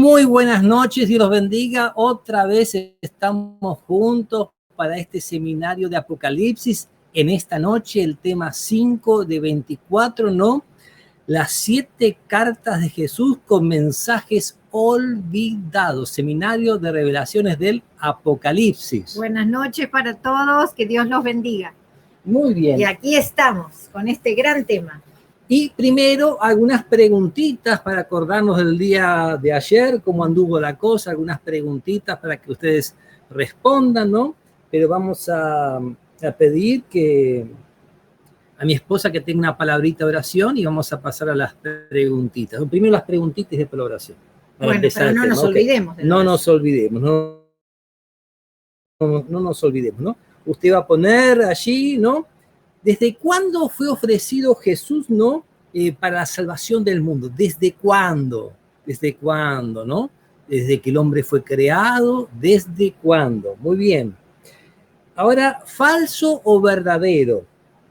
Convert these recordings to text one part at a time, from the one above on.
Muy buenas noches, Dios los bendiga. Otra vez estamos juntos para este seminario de Apocalipsis. En esta noche el tema 5 de 24, ¿no? Las 7 cartas de Jesús con mensajes olvidados. Seminario de revelaciones del Apocalipsis. Buenas noches para todos, que Dios los bendiga. Muy bien. Y aquí estamos con este gran tema. Y primero, algunas preguntitas para acordarnos del día de ayer, cómo anduvo la cosa, algunas preguntitas para que ustedes respondan, ¿no? Pero vamos a pedir que a mi esposa que tenga una palabrita de oración y vamos a pasar a las preguntitas. Primero las preguntitas y después la oración. Bueno, pero no nos olvidemos. No nos olvidemos, no nos olvidemos, ¿no? Usted va a poner allí, ¿no? ¿Desde cuándo fue ofrecido Jesús, no? Para la salvación del mundo. ¿Desde cuándo? ¿Desde cuándo, no? Desde que el hombre fue creado. ¿Desde cuándo? Muy bien. Ahora, ¿falso o verdadero?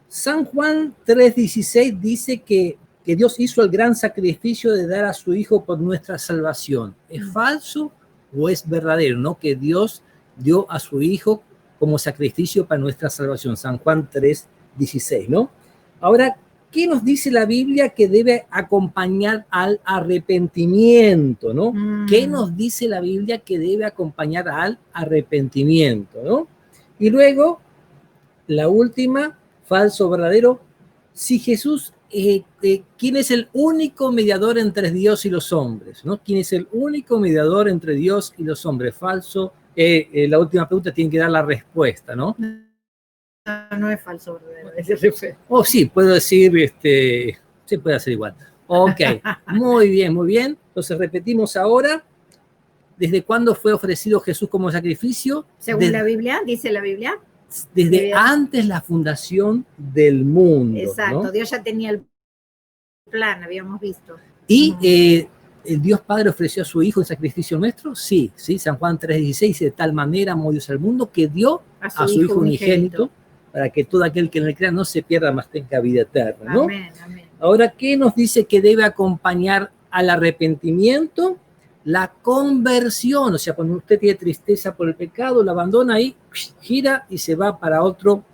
San Juan 3:16 dice que Dios hizo el gran sacrificio de dar a su Hijo por nuestra salvación. ¿Es falso o es verdadero, no? Que Dios dio a su Hijo como sacrificio para nuestra salvación. San Juan 3:16, ¿no? Ahora, ¿qué nos dice la Biblia que debe acompañar al arrepentimiento, no? ¿Qué nos dice la Biblia que debe acompañar al arrepentimiento, no? Y luego, la última, falso o verdadero, si Jesús, ¿quién es el único mediador entre Dios y los hombres, no? ¿Quién es el único mediador entre Dios y los hombres? Falso. La última pregunta tiene que dar la respuesta, ¿no? No es falso, verdadero. Oh, sí, puedo decir, se puede hacer igual. Ok, muy bien, muy bien. Entonces repetimos ahora, ¿desde cuándo fue ofrecido Jesús como sacrificio? Según la Biblia, dice la Biblia. Desde antes la fundación del mundo. Exacto, ¿no? Dios ya tenía el plan, habíamos visto. Y el Dios Padre ofreció a su Hijo en sacrificio nuestro, sí, San Juan 3:16, de tal manera amó Dios al mundo que dio a su Hijo unigénito para que todo aquel que en él crea no se pierda, mas tenga vida eterna, ¿no? Amén, amén. Ahora, ¿qué nos dice que debe acompañar al arrepentimiento? La conversión, o sea, cuando usted tiene tristeza por el pecado, lo abandona y gira y se va para otro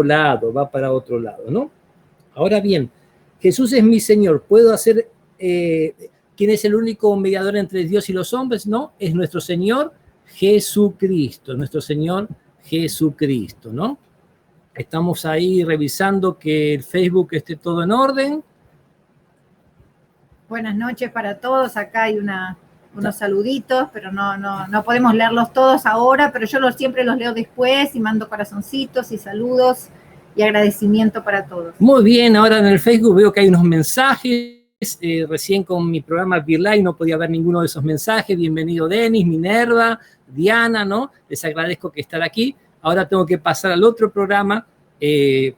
lado, ¿no? Ahora bien, Jesús es mi Señor, ¿puedo hacer, quién es el único mediador entre Dios y los hombres? No, es nuestro Señor Jesucristo, ¿no? Estamos ahí revisando que el Facebook esté todo en orden. Buenas noches para todos, acá hay unos saluditos, pero no podemos leerlos todos ahora, pero yo siempre los leo después y mando corazoncitos y saludos y agradecimiento para todos. Muy bien, ahora en el Facebook veo que hay unos mensajes. Recién con mi programa Virlive no podía ver ninguno de esos mensajes. Bienvenido Denis, Minerva, Diana, ¿no? Les agradezco que estén aquí. Ahora tengo que pasar al otro programa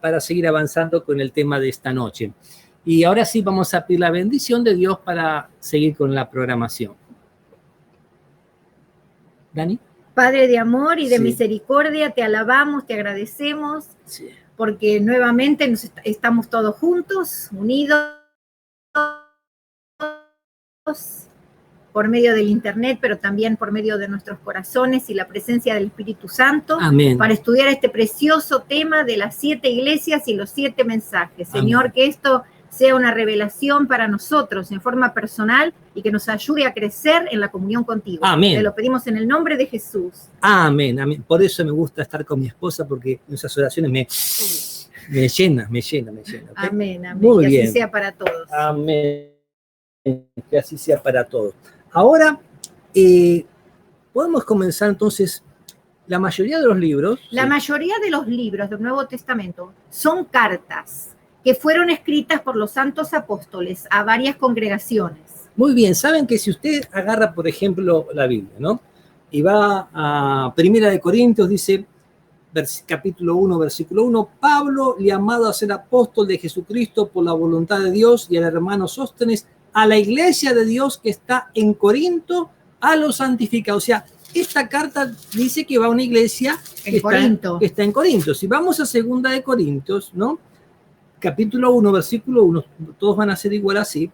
para seguir avanzando con el tema de esta noche. Y ahora sí vamos a pedir la bendición de Dios para seguir con la programación. ¿Dani? Padre de amor y de misericordia, te alabamos, te agradecemos, porque nuevamente estamos todos juntos, unidos, por medio del internet, pero también por medio de nuestros corazones y la presencia del Espíritu Santo. Amén. Para estudiar este precioso tema de las 7 iglesias y los 7 mensajes. Señor, amén, que esto sea una revelación para nosotros en forma personal y que nos ayude a crecer en la comunión contigo. Amén. Te lo pedimos en el nombre de Jesús. Amén, amén. Por eso me gusta estar con mi esposa, porque esas oraciones me llena. ¿Okay? Amén, amén. Muy que bien. Así sea para todos. Amén. Que así sea para todos. Ahora, podemos comenzar entonces. La mayoría de los libros... La mayoría de los libros del Nuevo Testamento son cartas que fueron escritas por los santos apóstoles a varias congregaciones. Muy bien, saben que si usted agarra, por ejemplo, la Biblia, ¿no? Y va a Primera de Corintios, dice, capítulo 1, versículo 1, Pablo, llamado a ser apóstol de Jesucristo por la voluntad de Dios, y al hermano Sóstenes, a la iglesia de Dios que está en Corinto, a los santificados. O sea, esta carta dice que va a una iglesia que está en Corinto. Si vamos a Segunda de Corintios, ¿no? Capítulo 1, versículo 1, todos van a ser igual así.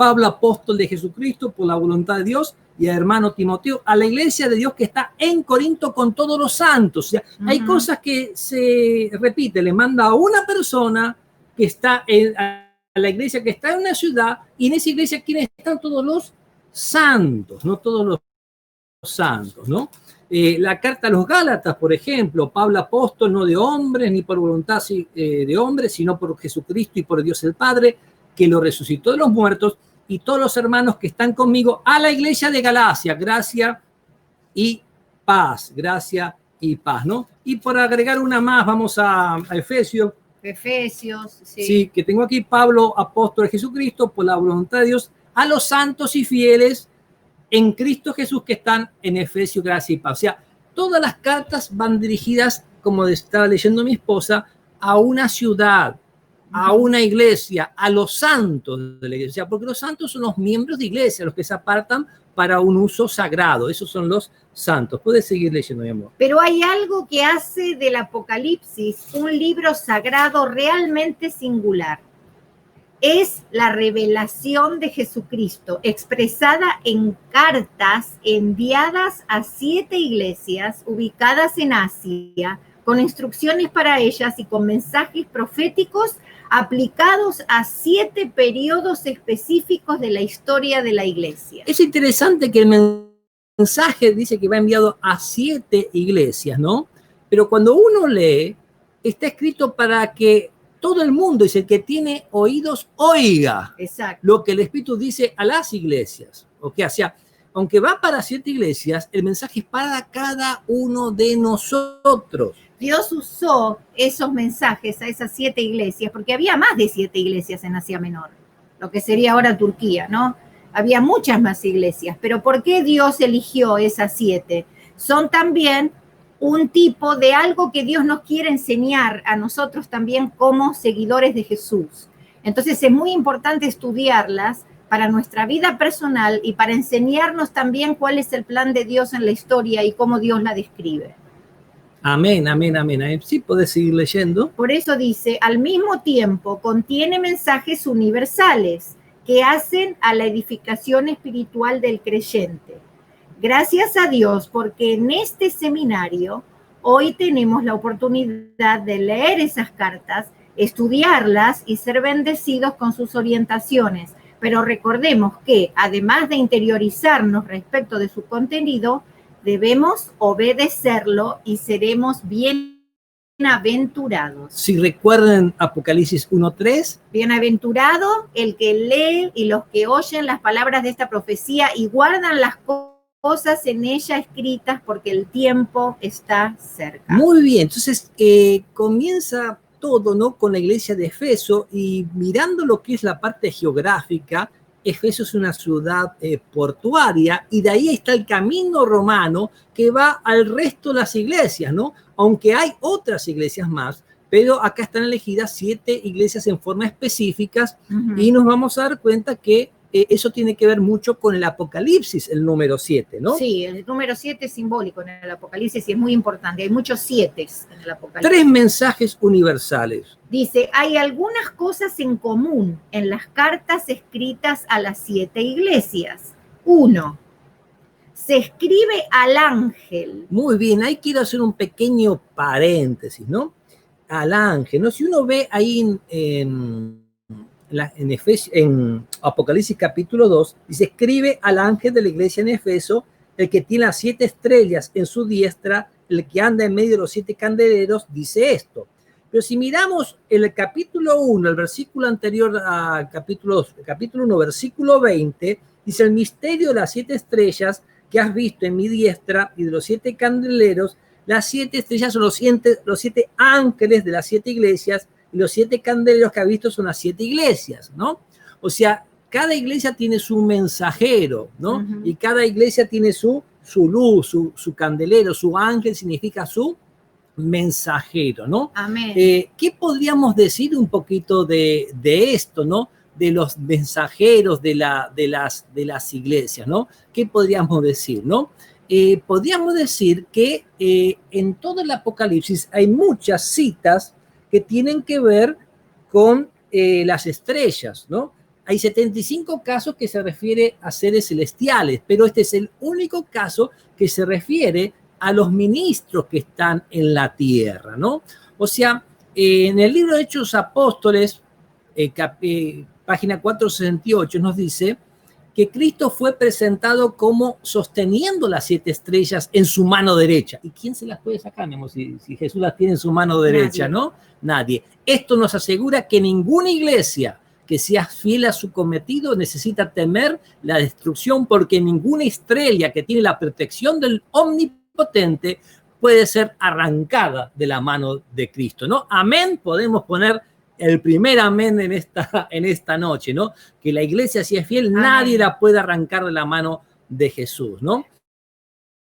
Pablo, apóstol de Jesucristo, por la voluntad de Dios, y a hermano Timoteo, a la iglesia de Dios que está en Corinto con todos los santos. O sea, hay cosas que se repiten, le manda a una persona que está a la iglesia que está en una ciudad, y en esa iglesia, ¿quiénes están? Todos los santos, no todos los santos, ¿no? La carta a los Gálatas, por ejemplo, Pablo apóstol, no de hombres, ni por voluntad de hombres, sino por Jesucristo y por Dios el Padre, que lo resucitó de los muertos, y todos los hermanos que están conmigo, a la iglesia de Galacia, gracia y paz, ¿no? Y por agregar una más, vamos a Efesios. Efesios, sí. Sí, que tengo aquí, Pablo, apóstol de Jesucristo, por la voluntad de Dios, a los santos y fieles en Cristo Jesús que están en Efesios, gracia y paz. O sea, todas las cartas van dirigidas, como estaba leyendo mi esposa, a una ciudad, a una iglesia, a los santos de la iglesia, porque los santos son los miembros de iglesia, los que se apartan para un uso sagrado. Esos son los santos. Puedes seguir leyendo, mi amor. Pero hay algo que hace del Apocalipsis un libro sagrado realmente singular. Es la revelación de Jesucristo expresada en cartas enviadas a 7 iglesias ubicadas en Asia, con instrucciones para ellas y con mensajes proféticos aplicados a 7 periodos específicos de la historia de la iglesia. Es interesante que el mensaje dice que va enviado a 7 iglesias, ¿no? Pero cuando uno lee, está escrito para que todo el mundo, dice, el que tiene oídos, oiga. Exacto. Lo que el Espíritu dice a las iglesias. ¿Okay? O sea, aunque va para 7 iglesias, el mensaje es para cada uno de nosotros. Dios usó esos mensajes a esas 7 iglesias, porque había más de 7 iglesias en Asia Menor, lo que sería ahora Turquía, ¿no? Había muchas más iglesias, pero ¿por qué Dios eligió esas 7? Son también un tipo de algo que Dios nos quiere enseñar a nosotros también como seguidores de Jesús. Entonces es muy importante estudiarlas para nuestra vida personal y para enseñarnos también cuál es el plan de Dios en la historia y cómo Dios la describe. Amén, amén, amén. Sí, puedes seguir leyendo. Por eso dice, al mismo tiempo contiene mensajes universales que hacen a la edificación espiritual del creyente. Gracias a Dios, porque en este seminario hoy tenemos la oportunidad de leer esas cartas, estudiarlas y ser bendecidos con sus orientaciones. Pero recordemos que, además de interiorizarnos respecto de su contenido, debemos obedecerlo y seremos bienaventurados. Si recuerdan Apocalipsis 1:3. Bienaventurado el que lee y los que oyen las palabras de esta profecía y guardan las cosas en ella escritas, porque el tiempo está cerca. Muy bien, entonces comienza todo, ¿no? Con la iglesia de Efeso, y mirando lo que es la parte geográfica, Efeso es una ciudad portuaria, y de ahí está el camino romano que va al resto de las iglesias, ¿no? Aunque hay otras iglesias más, pero acá están elegidas 7 iglesias en forma específicas, y nos vamos a dar cuenta que eso tiene que ver mucho con el Apocalipsis, el número 7, ¿no? Sí, el número 7 es simbólico en el Apocalipsis y es muy importante. Hay muchos 7 en el Apocalipsis. 3 mensajes universales. Dice, hay algunas cosas en común en las cartas escritas a las 7 iglesias. 1. Se escribe al ángel. Muy bien, ahí quiero hacer un pequeño paréntesis, ¿no? Al ángel, ¿no? Si uno ve ahí en Apocalipsis capítulo 2, dice, escribe al ángel de la iglesia en Efeso, el que tiene las 7 estrellas en su diestra, el que anda en medio de los 7 candeleros, dice esto. Pero si miramos el capítulo 1, el versículo anterior al capítulo 1, versículo 20, dice, el misterio de las 7 estrellas que has visto en mi diestra y de los 7 candeleros. Las 7 estrellas son los 7 ángeles de las 7 iglesias, y los 7 candeleros que has visto son las 7 iglesias, ¿no? O sea, cada iglesia tiene su mensajero, ¿no? Y cada iglesia tiene su luz, su candelero, su ángel significa su mensajero, ¿no? Amén. ¿Qué podríamos decir un poquito de esto, ¿no? De los mensajeros de las iglesias, ¿no? ¿Qué podríamos decir, no? Podríamos decir que en todo el Apocalipsis hay muchas citas que tienen que ver con las estrellas, ¿no? Hay 75 casos que se refiere a seres celestiales, pero este es el único caso que se refiere a los ministros que están en la tierra, ¿no? O sea, en el libro de Hechos Apóstoles, página 468, nos dice que Cristo fue presentado como sosteniendo las 7 estrellas en su mano derecha. ¿Y quién se las puede sacar, mi amor, si Jesús las tiene en su mano derecha, Nadie. ¿no? Nadie. Esto nos asegura que ninguna iglesia que sea fiel a su cometido necesita temer la destrucción, porque ninguna estrella que tiene la protección del Omnipotente puede ser arrancada de la mano de Cristo, ¿no? Amén, podemos poner el primer amén en esta noche, ¿no? Que la iglesia, si es fiel, amén, nadie la puede arrancar de la mano de Jesús, ¿no?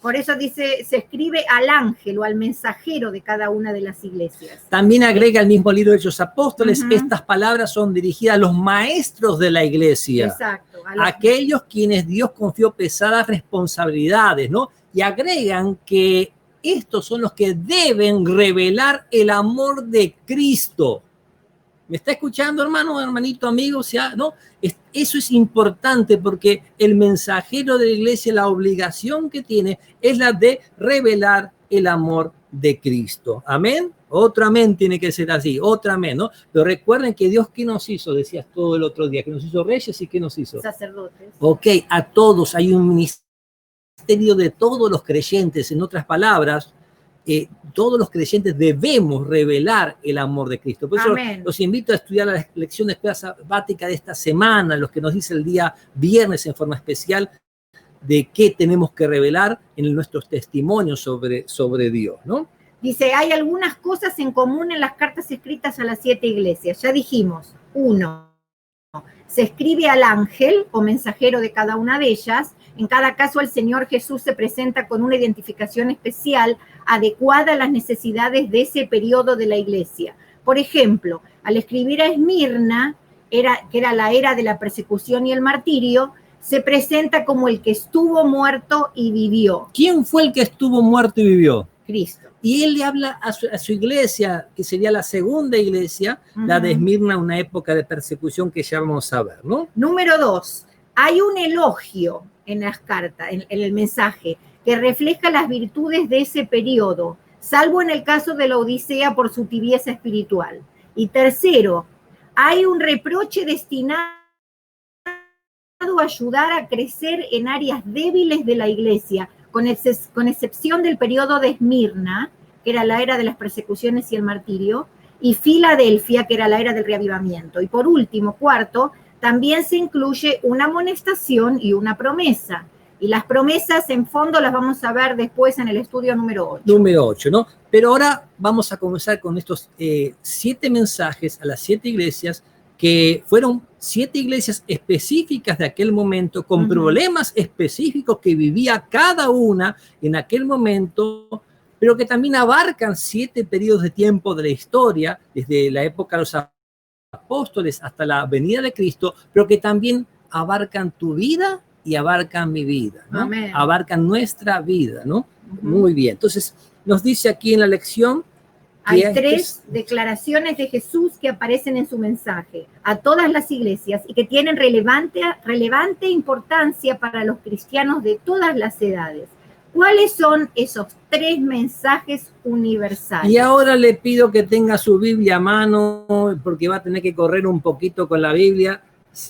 Por eso dice, se escribe al ángel o al mensajero de cada una de las iglesias. También agrega el mismo libro de Hechos Apóstoles, estas palabras son dirigidas a los maestros de la iglesia. Exacto. Aquellos quienes Dios confió pesadas responsabilidades, ¿no? Y agregan que estos son los que deben revelar el amor de Cristo. ¿Me está escuchando, hermano, hermanito, amigo? O sea, ¿no? Eso es importante porque el mensajero de la iglesia, la obligación que tiene es la de revelar el amor de Cristo. ¿Amén? Otro amén tiene que ser así, otro amén, ¿no? Pero recuerden que Dios, ¿qué nos hizo? Decías todo el otro día, que nos hizo reyes y ¿qué nos hizo? Sacerdotes. Ok, a todos hay un ministerio de todos los creyentes. En otras palabras, todos los creyentes debemos revelar el amor de Cristo. Por eso los invito a estudiar la lección de escuela sabática de esta semana, los que nos dice el día viernes en forma especial, de qué tenemos que revelar en nuestros testimonios sobre Dios, ¿no? Dice, hay algunas cosas en común en las cartas escritas a las 7 iglesias. Ya dijimos, 1, se escribe al ángel o mensajero de cada una de ellas. En cada caso, el Señor Jesús se presenta con una identificación especial adecuada a las necesidades de ese periodo de la iglesia. Por ejemplo, al escribir a Esmirna, que era la era de la persecución y el martirio, se presenta como el que estuvo muerto y vivió. ¿Quién fue el que estuvo muerto y vivió? Cristo. Y él le habla a su iglesia, que sería la segunda iglesia, la de Esmirna, una época de persecución que ya vamos a ver, ¿no? Número 2, hay un elogio en las cartas, en el mensaje, que refleja las virtudes de ese periodo, salvo en el caso de la Odisea por su tibieza espiritual. Y tercero, hay un reproche destinado a ayudar a crecer en áreas débiles de la iglesia, con excepción del periodo de Esmirna, que era la era de las persecuciones y el martirio, y Filadelfia, que era la era del reavivamiento. Y por último, cuarto, también se incluye una amonestación y una promesa. Y las promesas, en fondo, las vamos a ver después en el estudio número 8. Número 8, ¿no? Pero ahora vamos a comenzar con estos 7 mensajes a las 7 iglesias, que fueron 7 iglesias específicas de aquel momento, con problemas específicos que vivía cada una en aquel momento, pero que también abarcan 7 periodos de tiempo de la historia, desde la época de los apóstoles hasta la venida de Cristo, pero que también abarcan tu vida y abarcan mi vida, ¿no? Amén. Abarcan nuestra vida, ¿no? Muy bien. Entonces, nos dice aquí en la lección hay 3 declaraciones de Jesús que aparecen en su mensaje a todas las iglesias y que tienen relevante importancia para los cristianos de todas las edades. ¿Cuáles son esos 3 mensajes universales? Y ahora le pido que tenga su Biblia a mano, porque va a tener que correr un poquito con la Biblia,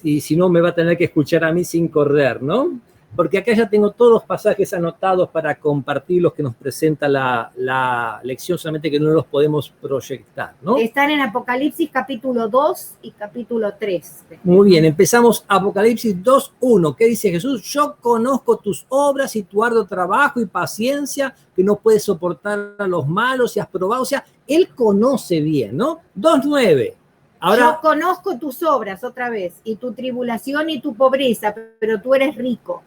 y si no me va a tener que escuchar a mí sin correr, ¿no? Porque acá ya tengo todos los pasajes anotados para compartir los que nos presenta la lección, solamente que no los podemos proyectar, ¿no? Están en Apocalipsis capítulo 2 y capítulo 3. Muy bien, empezamos Apocalipsis 2:1. ¿Qué dice Jesús? Yo conozco tus obras y tu arduo trabajo y paciencia, que no puedes soportar a los malos y has probado. O sea, él conoce bien, ¿no? 2:9. Ahora, yo conozco tus obras, otra vez, y tu tribulación y tu pobreza, pero tú eres rico.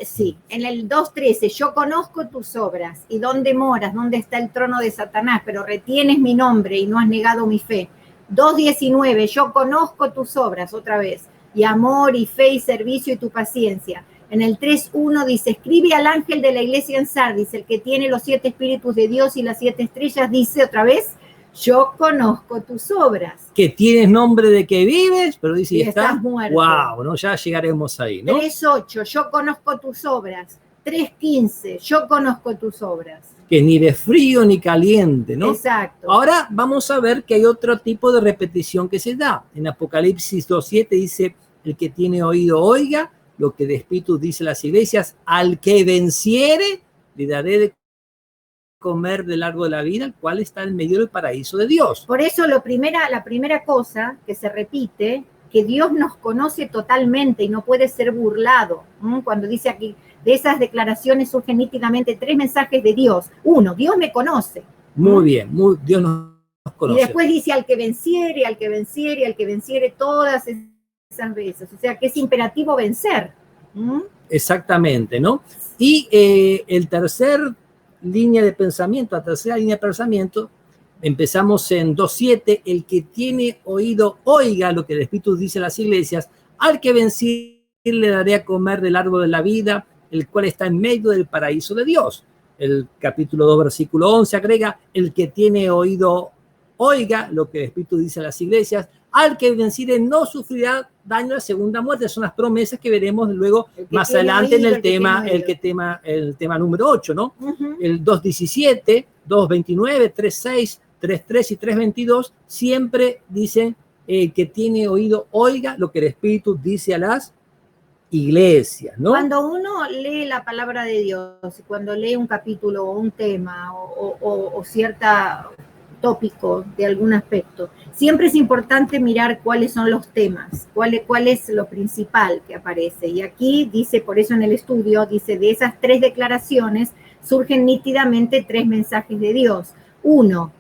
Sí, en el 2:13, yo conozco tus obras y dónde moras, dónde está el trono de Satanás, pero retienes mi nombre y no has negado mi fe. 2:19, yo conozco tus obras, otra vez, y amor y fe y servicio y tu paciencia. En el 3:1 dice, escribe al ángel de la iglesia en Sardis, el que tiene los 7 espíritus de Dios y las 7 estrellas, dice otra vez, yo conozco tus obras. Que tienes nombre de que vives, pero dice, Y estás muerto. Wow, ¿no? Ya llegaremos ahí, ¿no? 3:8, yo conozco tus obras. 3:15, yo conozco tus obras. Que ni de frío ni caliente, ¿no? Exacto. Ahora vamos a ver que hay otro tipo de repetición que se da. En Apocalipsis 2:7 dice, el que tiene oído oiga lo que de Espíritu dice las iglesias, al que venciere le daré de comer del árbol de la vida, el cual está en medio del paraíso de Dios. Por eso la primera cosa que se repite, que Dios nos conoce totalmente y no puede ser burlado. Cuando dice aquí, de esas declaraciones surgen nítidamente 3 mensajes de Dios. 1, Dios me conoce. Muy bien, Dios nos conoce. Y después dice al que venciere, al que venciere, al que venciere todas esas veces. O sea, que es imperativo vencer. Exactamente, ¿no? Y el tercer línea de pensamiento, la tercera línea de pensamiento, empezamos en 2:7, el que tiene oído oiga lo que el Espíritu dice a las iglesias, al que venciere le daré a comer del árbol de la vida, el cual está en medio del paraíso de Dios. El capítulo 2, versículo 11 agrega, el que tiene oído oiga lo que el Espíritu dice a las iglesias, al que venciere no sufrirá daño a la segunda muerte. Son las promesas que veremos luego más adelante en el tema número 8, ¿no? El 2:17, 2:29, 3:6, 3:3 y 3:22 siempre dicen que tiene oído oiga lo que el Espíritu dice a las iglesias, ¿no? Cuando uno lee la palabra de Dios, cuando lee un capítulo o un tema o cierta tópico de algún aspecto, siempre es importante mirar cuáles son los temas, cuál es lo principal que aparece. Y aquí dice, por eso en el estudio, dice, de esas 3 declaraciones surgen nítidamente 3 mensajes de Dios. 1,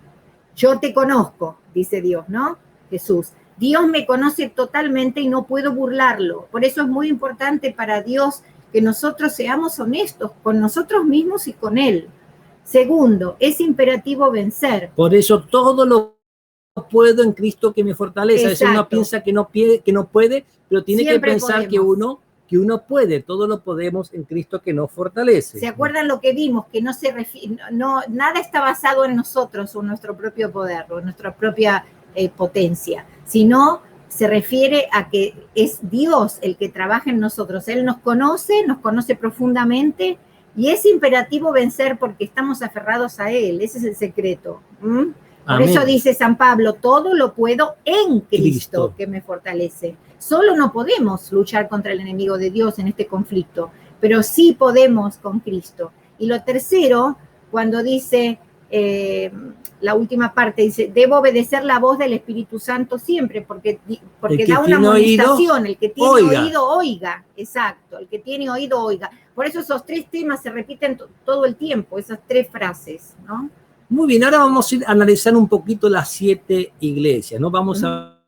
yo te conozco, dice Dios, ¿no? Jesús. Dios me conoce totalmente y no puedo burlarlo. Por eso es muy importante para Dios que nosotros seamos honestos con nosotros mismos y con Él. Segundo, es imperativo vencer. Por eso todo lo puedo en Cristo que me fortalece. A veces uno piensa que no puede, pero tiene siempre que pensar podemos. que uno puede. Todo lo podemos en Cristo que nos fortalece. ¿Se acuerdan lo que vimos? Que nada está basado en nosotros o en nuestro propio poder o en nuestra propia potencia, sino se refiere a que es Dios el que trabaja en nosotros. Él nos conoce profundamente. Y es imperativo vencer porque estamos aferrados a Él. Ese es el secreto. Por eso dice San Pablo, todo lo puedo en Cristo que me fortalece. Solo no podemos luchar contra el enemigo de Dios en este conflicto, pero sí podemos con Cristo. Y lo tercero, cuando dice, la última parte, dice, debo obedecer la voz del Espíritu Santo siempre, porque da una amonestación. El que tiene oído, oiga. Exacto, el que tiene oído, oiga. Por eso esos 3 temas se repiten todo el tiempo, esas 3 frases, ¿no? Muy bien, ahora vamos a ir a analizar un poquito las 7 iglesias, ¿no? Vamos a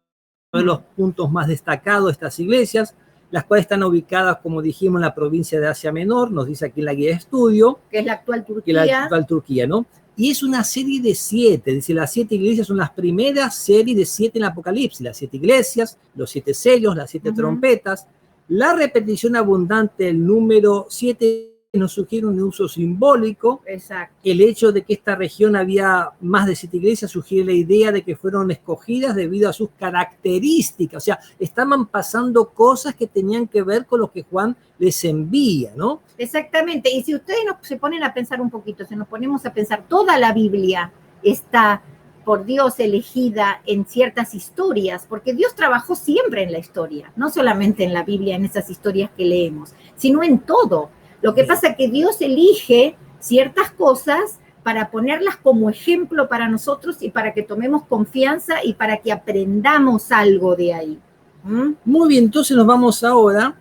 ver los puntos más destacados de estas iglesias, las cuales están ubicadas, como dijimos, en la provincia de Asia Menor, nos dice aquí en la guía de estudio. Que es la actual Turquía. ¿No? Y es una serie de 7, dice, las 7 iglesias son las primeras series de 7 en el Apocalipsis, las 7 iglesias, los 7 sellos, las 7 trompetas. La repetición abundante del número 7 nos sugiere un uso simbólico. Exacto. El hecho de que esta región había más de 7 iglesias sugiere la idea de que fueron escogidas debido a sus características. O sea, estaban pasando cosas que tenían que ver con lo que Juan les envía, ¿no? Exactamente. Y si ustedes se ponen a pensar un poquito, si nos ponemos a pensar, toda la Biblia está por Dios elegida en ciertas historias, porque Dios trabajó siempre en la historia, no solamente en la Biblia, en esas historias que leemos, sino en todo. Lo que pasa es que Dios elige ciertas cosas para ponerlas como ejemplo para nosotros y para que tomemos confianza y para que aprendamos algo de ahí. Muy bien, entonces nos vamos ahora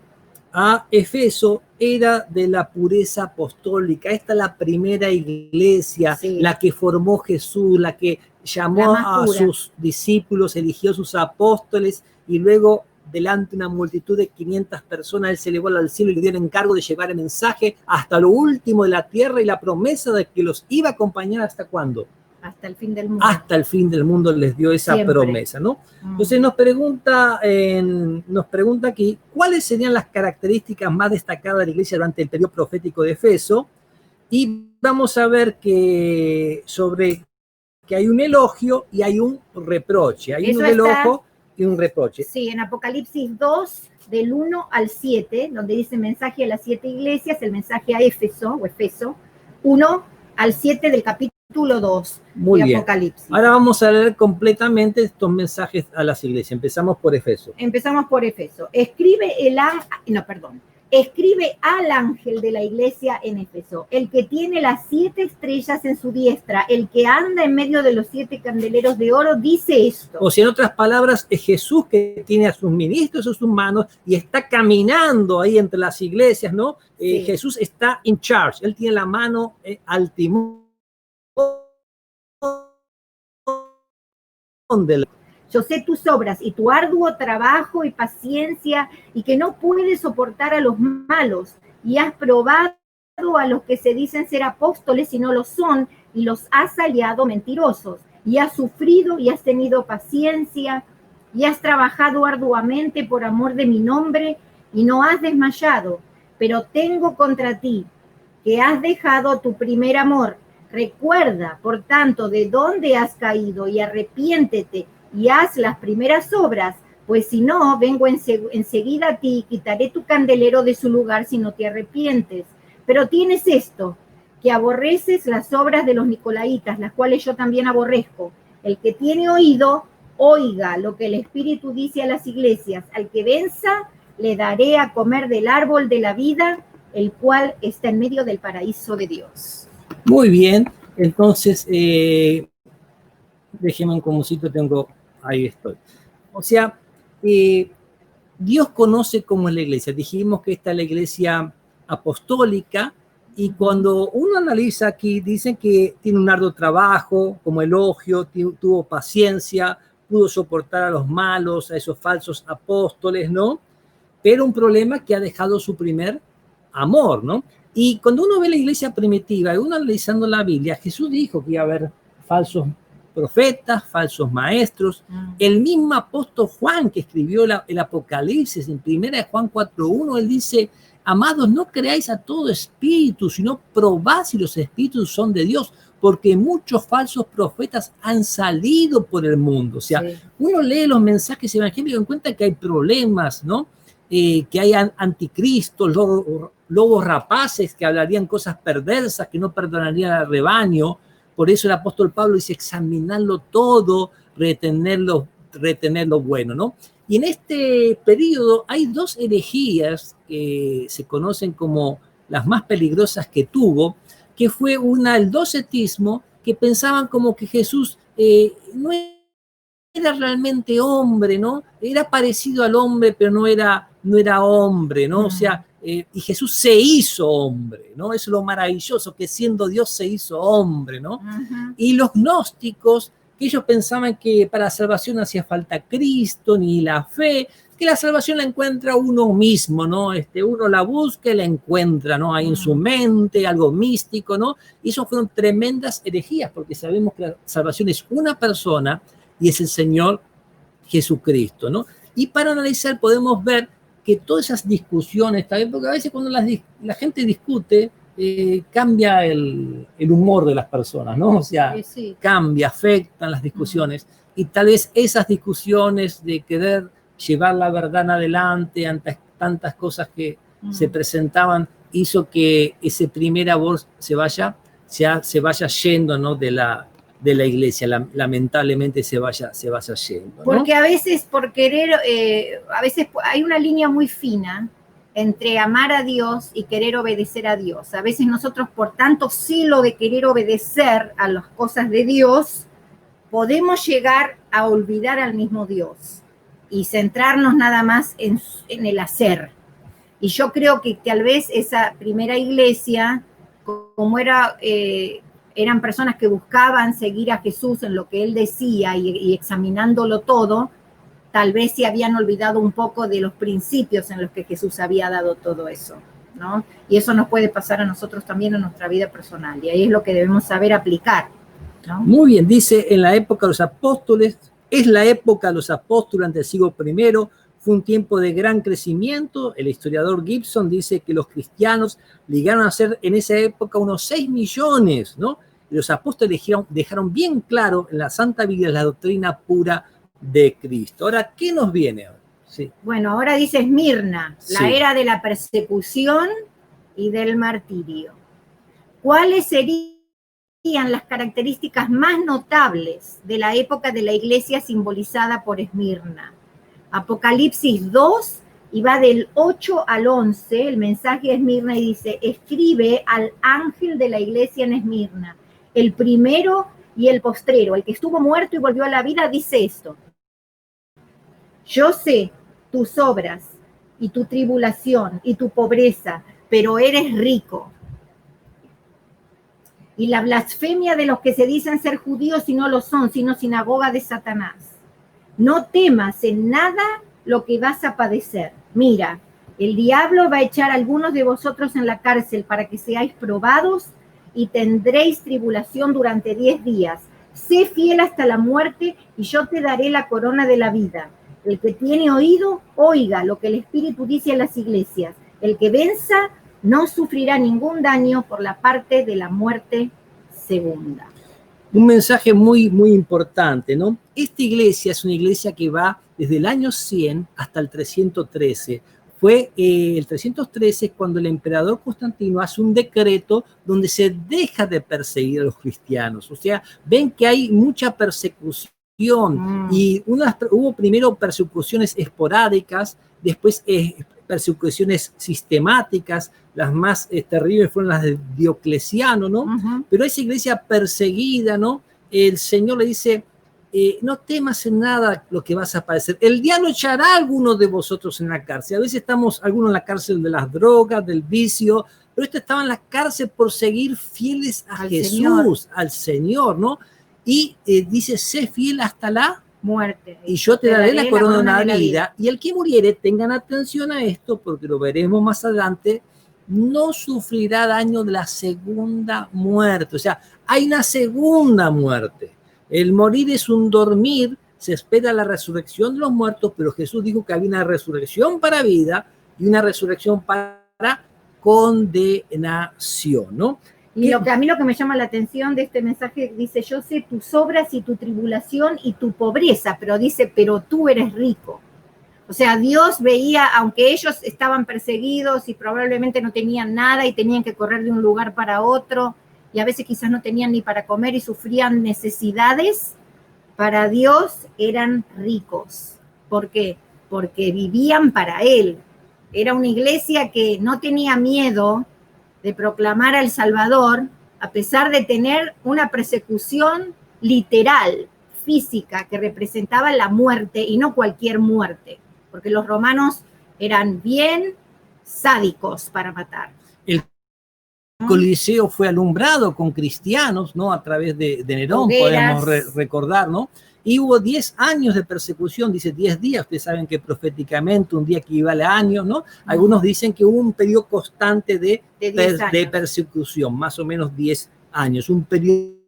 a Efeso, era de la pureza apostólica. Esta es la primera iglesia, la que formó Jesús, la que llamó a sus discípulos, eligió sus apóstoles y luego delante de una multitud de 500 personas, él se elevó al cielo y le dio el encargo de llevar el mensaje hasta lo último de la tierra y la promesa de que los iba a acompañar hasta ¿cuándo? Hasta el fin del mundo. Hasta el fin del mundo les dio esa promesa, ¿no? Entonces nos pregunta aquí, ¿cuáles serían las características más destacadas de la iglesia durante el periodo profético de Efeso? Y vamos a ver que sobre que hay un elogio y hay un reproche. Hay Eso un elogio y un reproche. Sí, en Apocalipsis 2, del 1 al 7, donde dice mensaje a las 7 iglesias, el mensaje a Éfeso, 1 al 7 del capítulo 2 Muy de bien. Apocalipsis. Ahora vamos a leer completamente estos mensajes a las iglesias. Empezamos por Efeso. Empezamos por Efeso. Escribe al ángel de la iglesia en Éfeso, el que tiene las 7 estrellas en su diestra, el que anda en medio de los 7 candeleros de oro, dice esto. O sea, en otras palabras, es Jesús que tiene a sus ministros en sus manos y está caminando ahí entre las iglesias, ¿no? Sí. Jesús está in charge, él tiene la mano al timón del... Yo sé tus obras y tu arduo trabajo y paciencia, y que no puedes soportar a los malos, y has probado a los que se dicen ser apóstoles y no lo son, y los has hallado mentirosos, y has sufrido y has tenido paciencia, y has trabajado arduamente por amor de mi nombre, y no has desmayado. Pero tengo contra ti que has dejado tu primer amor. Recuerda, por tanto, de dónde has caído, y arrepiéntete y haz las primeras obras, pues si no, vengo enseguida a ti y quitaré tu candelero de su lugar si no te arrepientes. Pero tienes esto, que aborreces las obras de los nicolaítas, las cuales yo también aborrezco. El que tiene oído, oiga lo que el Espíritu dice a las iglesias. Al que venza, le daré a comer del árbol de la vida, el cual está en medio del paraíso de Dios. Muy bien, entonces, déjeme un comosito, ahí estoy. O sea, Dios conoce cómo es la iglesia. Dijimos que esta es la iglesia apostólica, y cuando uno analiza aquí, dicen que tiene un arduo trabajo, como elogio, tuvo paciencia, pudo soportar a los malos, a esos falsos apóstoles, ¿no? Pero un problema que ha dejado su primer amor, ¿no? Y cuando uno ve la iglesia primitiva, y uno analizando la Biblia, Jesús dijo que iba a haber falsos profetas, falsos maestros. El mismo apóstol Juan, que escribió el Apocalipsis en 1 Juan 4:1, él dice: amados, no creáis a todo espíritu, sino probad si los espíritus son de Dios, porque muchos falsos profetas han salido por el mundo. O sea, sí, uno lee los mensajes evangélicos y encuentra que hay problemas, ¿no? Que hay anticristos, lobos rapaces que hablarían cosas perversas, que no perdonarían al rebaño. Por eso el apóstol Pablo dice: examinarlo todo, retener lo bueno, ¿no? Y en este periodo hay 2 herejías que se conocen como las más peligrosas que tuvo, que fue una, el docetismo, que pensaban como que Jesús no era realmente hombre, ¿no? Era parecido al hombre, pero no era hombre, ¿no? O sea, y Jesús se hizo hombre, ¿no? Eso es lo maravilloso, que siendo Dios se hizo hombre, ¿no? Y los gnósticos, que ellos pensaban que para la salvación no hacía falta Cristo ni la fe, que la salvación la encuentra uno mismo, ¿no? Uno la busca y la encuentra, ¿no? Ahí en su mente, algo místico, ¿no? Y eso fueron tremendas herejías, porque sabemos que la salvación es una persona, y es el Señor Jesucristo, ¿no? Y para analizar podemos ver que todas esas discusiones, también, porque a veces cuando la gente discute, cambia el humor de las personas, ¿no? O sea, sí, cambia, afectan las discusiones, y tal vez esas discusiones de querer llevar la verdad adelante ante tantas cosas que se presentaban, hizo que ese primer amor se vaya yendo, ¿no? de la iglesia, lamentablemente se vaya yendo, ¿no? Porque a veces por querer, a veces hay una línea muy fina entre amar a Dios y querer obedecer a Dios. A veces nosotros, por tanto celo de querer obedecer a las cosas de Dios, podemos llegar a olvidar al mismo Dios y centrarnos nada más en el hacer. Y yo creo que tal vez esa primera iglesia, como eran personas que buscaban seguir a Jesús en lo que él decía y examinándolo todo, tal vez se habían olvidado un poco de los principios en los que Jesús había dado todo eso, ¿no? Y eso nos puede pasar a nosotros también en nuestra vida personal, y ahí es lo que debemos saber aplicar, ¿no? Muy bien, dice: en la época de los apóstoles, es la época de los apóstoles durante el siglo I, fue un tiempo de gran crecimiento. El historiador Gibson dice que los cristianos llegaron a ser en esa época unos 6 millones, ¿no? los apóstoles dejaron bien claro en la Santa Biblia la doctrina pura de Cristo. Ahora, ¿qué nos viene ahora? Sí. Bueno, ahora dice Esmirna, Sí. la era de la persecución y del martirio. ¿Cuáles serían las características más notables de la época de la iglesia simbolizada por Esmirna? Apocalipsis 2, y va del 8 al 11, el mensaje de Esmirna, y dice: escribe al ángel de la iglesia en Esmirna, el primero y el postrero, el que estuvo muerto y volvió a la vida, dice esto: yo sé tus obras y tu tribulación y tu pobreza, pero eres rico. Y la blasfemia de los que se dicen ser judíos y no lo son, sino sinagoga de Satanás. No temas en nada lo que vas a padecer. Mira, el diablo va a echar a algunos de vosotros en la cárcel para que seáis probados y tendréis tribulación durante 10 días. Sé fiel hasta la muerte y yo te daré la corona de la vida. El que tiene oído, oiga lo que el Espíritu dice a las iglesias. El que venza no sufrirá ningún daño por la parte de la muerte segunda. Un mensaje muy, muy importante, ¿no? Esta iglesia es una iglesia que va desde el año 100 hasta el 313. El 313 es cuando el emperador Constantino hace un decreto donde se deja de perseguir a los cristianos. O sea, ven que hay mucha persecución y hubo primero persecuciones esporádicas, después persecuciones sistemáticas. Las más terribles fueron las de Diocleciano, ¿no? Pero esa iglesia perseguida, ¿no? El Señor le dice: no temas en nada lo que vas a padecer. El diablo echará a algunos de vosotros en la cárcel. A veces estamos algunos en la cárcel de las drogas, del vicio, pero este estaba en la cárcel por seguir fieles a Jesús, al Señor, ¿no? Y dice: sé fiel hasta la muerte. Y yo te daré la corona de la vida. Y el que muriere, tengan atención a esto, porque lo veremos más adelante, no sufrirá daño de la segunda muerte. O sea, hay una segunda muerte. El morir es un dormir, se espera la resurrección de los muertos, pero Jesús dijo que había una resurrección para vida y una resurrección para condenación, ¿no? Y a mí lo que me llama la atención de este mensaje, dice: yo sé tus obras y tu tribulación y tu pobreza, pero dice: pero tú eres rico. O sea, Dios veía, aunque ellos estaban perseguidos y probablemente no tenían nada y tenían que correr de un lugar para otro, y a veces quizás no tenían ni para comer y sufrían necesidades, para Dios eran ricos. ¿Por qué? Porque vivían para Él. Era una iglesia que no tenía miedo de proclamar al Salvador, a pesar de tener una persecución literal, física, que representaba la muerte, y no cualquier muerte, porque los romanos eran bien sádicos para matar. El Coliseo fue alumbrado con cristianos, ¿no? A través de Nerón, podemos recordar, ¿no? Y hubo 10 años de persecución, dice 10 días, ustedes saben que proféticamente un día equivale a años, ¿no? Algunos dicen que hubo un periodo constante de persecución, más o menos 10 años, un periodo,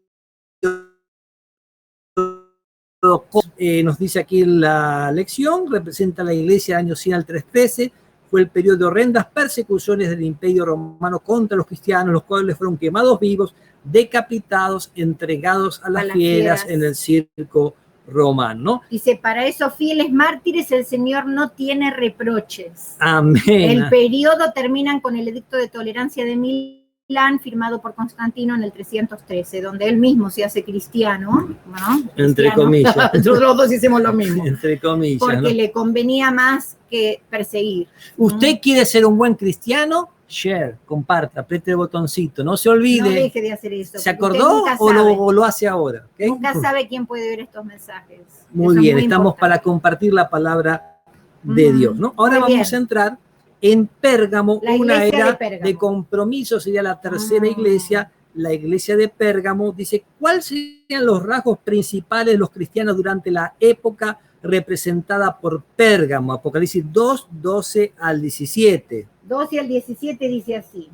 nos dice aquí la lección, representa la iglesia del año 100 al 313, fue el periodo de horrendas persecuciones del Imperio Romano contra los cristianos, los cuales fueron quemados vivos, decapitados, entregados a las fieras en el circo romano, ¿no? Dice: para esos fieles mártires el Señor no tiene reproches. Amén. El periodo terminan con el edicto de tolerancia de Milán, firmado por Constantino en el 313, donde él mismo se hace cristiano, ¿no? Entre comillas. Nosotros los dos hicimos lo mismo. Entre comillas. Porque ¿no? le convenía más que perseguir. ¿Usted quiere ser un buen cristiano? Share, comparta, apriete el botoncito, no se olvide. No deje de hacer eso. ¿Se acordó o lo hace ahora? ¿Okay? Nunca sabe quién puede ver estos mensajes. Muy bien, estamos para compartir la palabra de Dios, ¿no? Ahora vamos a entrar en Pérgamo, una era de compromiso, sería la tercera iglesia, la iglesia de Pérgamo. Dice: ¿cuáles serían los rasgos principales de los cristianos durante la época representada por Pérgamo? Apocalipsis 2, 12 al 17. 12 al 17 dice así: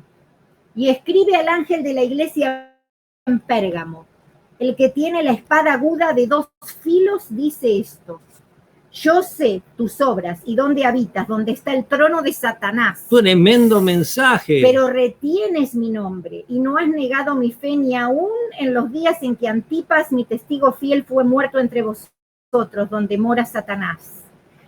y escribe al ángel de la iglesia en Pérgamo, el que tiene la espada aguda de 2 filos dice esto: Yo sé tus obras y dónde habitas, donde está el trono de Satanás. Tremendo mensaje. Pero retienes mi nombre y no has negado mi fe ni aún en los días en que Antipas, mi testigo fiel, fue muerto entre vosotros, donde mora Satanás.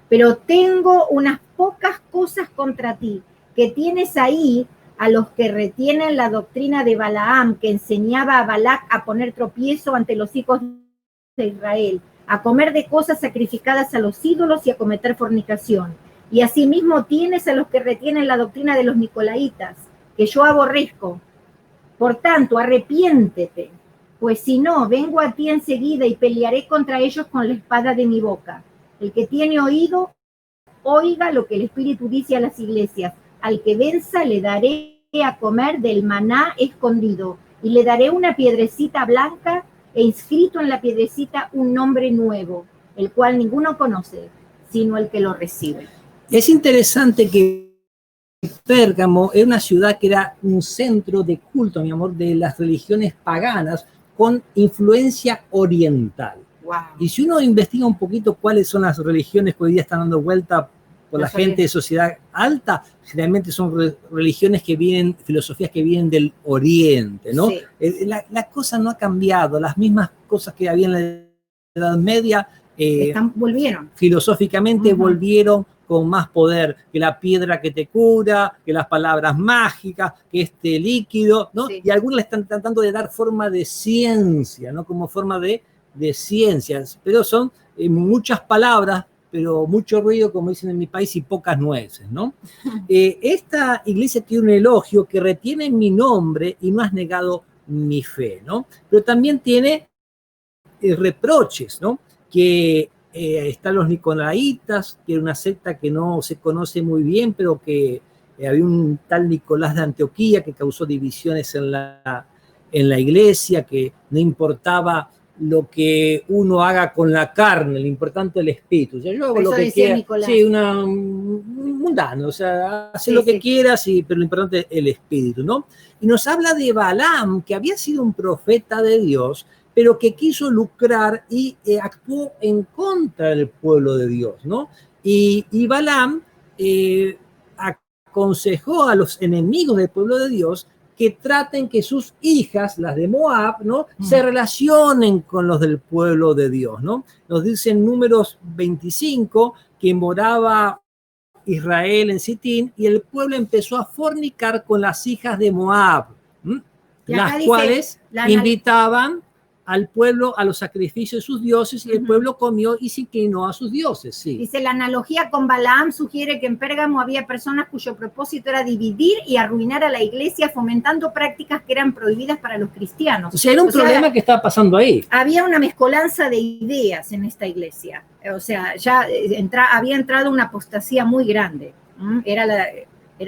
Pero tengo unas pocas cosas contra ti, que tienes ahí a los que retienen la doctrina de Balaam, que enseñaba a Balac a poner tropiezo ante los hijos de Israel, a comer de cosas sacrificadas a los ídolos y a cometer fornicación. Y asimismo tienes a los que retienen la doctrina de los nicolaitas, que yo aborrezco. Por tanto, arrepiéntete, pues si no, vengo a ti enseguida y pelearé contra ellos con la espada de mi boca. El que tiene oído, oiga lo que el Espíritu dice a las iglesias. Al que venza le daré a comer del maná escondido, y le daré una piedrecita blanca, e inscrito en la piedrecita un nombre nuevo, el cual ninguno conoce, sino el que lo recibe. Es interesante que Pérgamo era una ciudad que era un centro de culto, mi amor, de las religiones paganas con influencia oriental. Wow. Y si uno investiga un poquito cuáles son las religiones que hoy día están dando vuelta por la gente de sociedad alta, generalmente son religiones que vienen, filosofías que vienen del Oriente, ¿no? Sí. La cosa no ha cambiado, las mismas cosas que había en la Edad Media volvieron. Filosóficamente volvieron con más poder, que la piedra que te cura, que las palabras mágicas, que este líquido, ¿no? Sí. Y algunos le están tratando de dar forma de ciencia, ¿no? Como forma de ciencias, pero son muchas palabras, pero mucho ruido, como dicen en mi país, y pocas nueces, ¿no? Esta iglesia tiene un elogio que retiene mi nombre y no has negado mi fe, ¿no? Pero también tiene reproches, ¿no? Que están los nicolaitas, que era una secta que no se conoce muy bien, pero que había un tal Nicolás de Antioquía que causó divisiones en la iglesia, que no importaba lo que uno haga con la carne, lo importante es el espíritu. O sea, yo hago lo que quiera. Nicolás. Sí, un mundano, o sea, hace lo que quieras, pero lo importante es el espíritu, ¿no? Y nos habla de Balaam, que había sido un profeta de Dios, pero que quiso lucrar y actuó en contra del pueblo de Dios, ¿no? Y Balaam aconsejó a los enemigos del pueblo de Dios que traten que sus hijas, las de Moab, ¿no? Se relacionen con los del pueblo de Dios, ¿no? Nos dice en Números 25 que moraba Israel en Sitín y el pueblo empezó a fornicar con las hijas de Moab, las cuales invitaban al pueblo a los sacrificios de sus dioses, y el pueblo comió y se inclinó a sus dioses. Sí. Dice, la analogía con Balaam sugiere que en Pérgamo había personas cuyo propósito era dividir y arruinar a la iglesia, fomentando prácticas que eran prohibidas para los cristianos. O sea, era un problema que estaba pasando ahí. Había una mezcolanza de ideas en esta iglesia. O sea, ya había entrado una apostasía muy grande. Era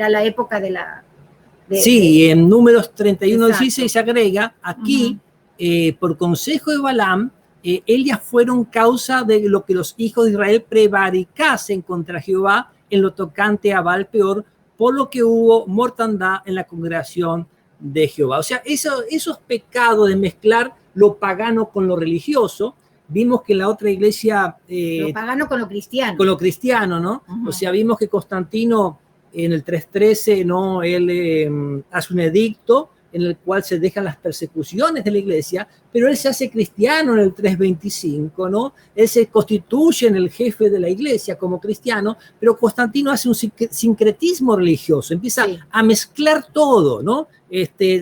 la época de la... Sí, en Números 31-16 se agrega, aquí... por consejo de Balaam, ellas fueron causa de lo que los hijos de Israel prevaricasen contra Jehová en lo tocante a Baal Peor, por lo que hubo mortandad en la congregación de Jehová. O sea, esos pecados de mezclar lo pagano con lo religioso, vimos que en la otra iglesia... lo pagano con lo cristiano. Con lo cristiano, ¿no? O sea, vimos que Constantino en el 313, ¿no? Él hace un edicto en el cual se dejan las persecuciones de la iglesia, pero él se hace cristiano en el 325, ¿no? Él se constituye en el jefe de la iglesia como cristiano, pero Constantino hace un sincretismo religioso, empieza a mezclar todo, ¿no?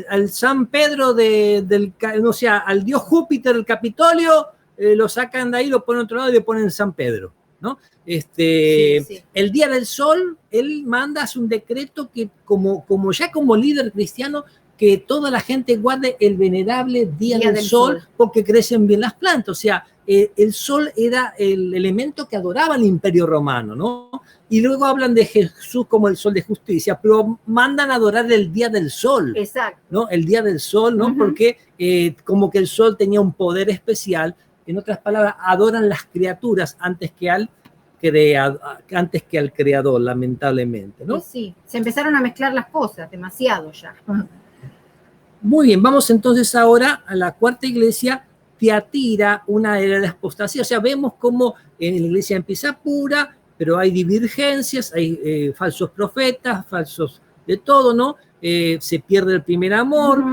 Al San Pedro o sea, al dios Júpiter del Capitolio, lo sacan de ahí, lo ponen a otro lado y le ponen San Pedro, ¿no? El día del sol, él manda, hace un decreto que como líder cristiano, que toda la gente guarde el venerable día del sol, porque crecen bien las plantas. O sea, el sol era el elemento que adoraba el Imperio Romano, ¿no? Y luego hablan de Jesús como el sol de justicia, pero mandan a adorar el día del sol. Exacto. ¿No? El día del sol, ¿no? Porque como que el sol tenía un poder especial. En otras palabras, adoran las criaturas antes que al creador, lamentablemente, ¿no? Sí, se empezaron a mezclar las cosas, demasiado ya. Muy bien, vamos entonces ahora a la cuarta iglesia, Tiatira, una era de apostasía. O sea, vemos cómo en la iglesia empieza pura, pero hay divergencias, hay falsos profetas, falsos de todo, ¿no? Se pierde el primer amor,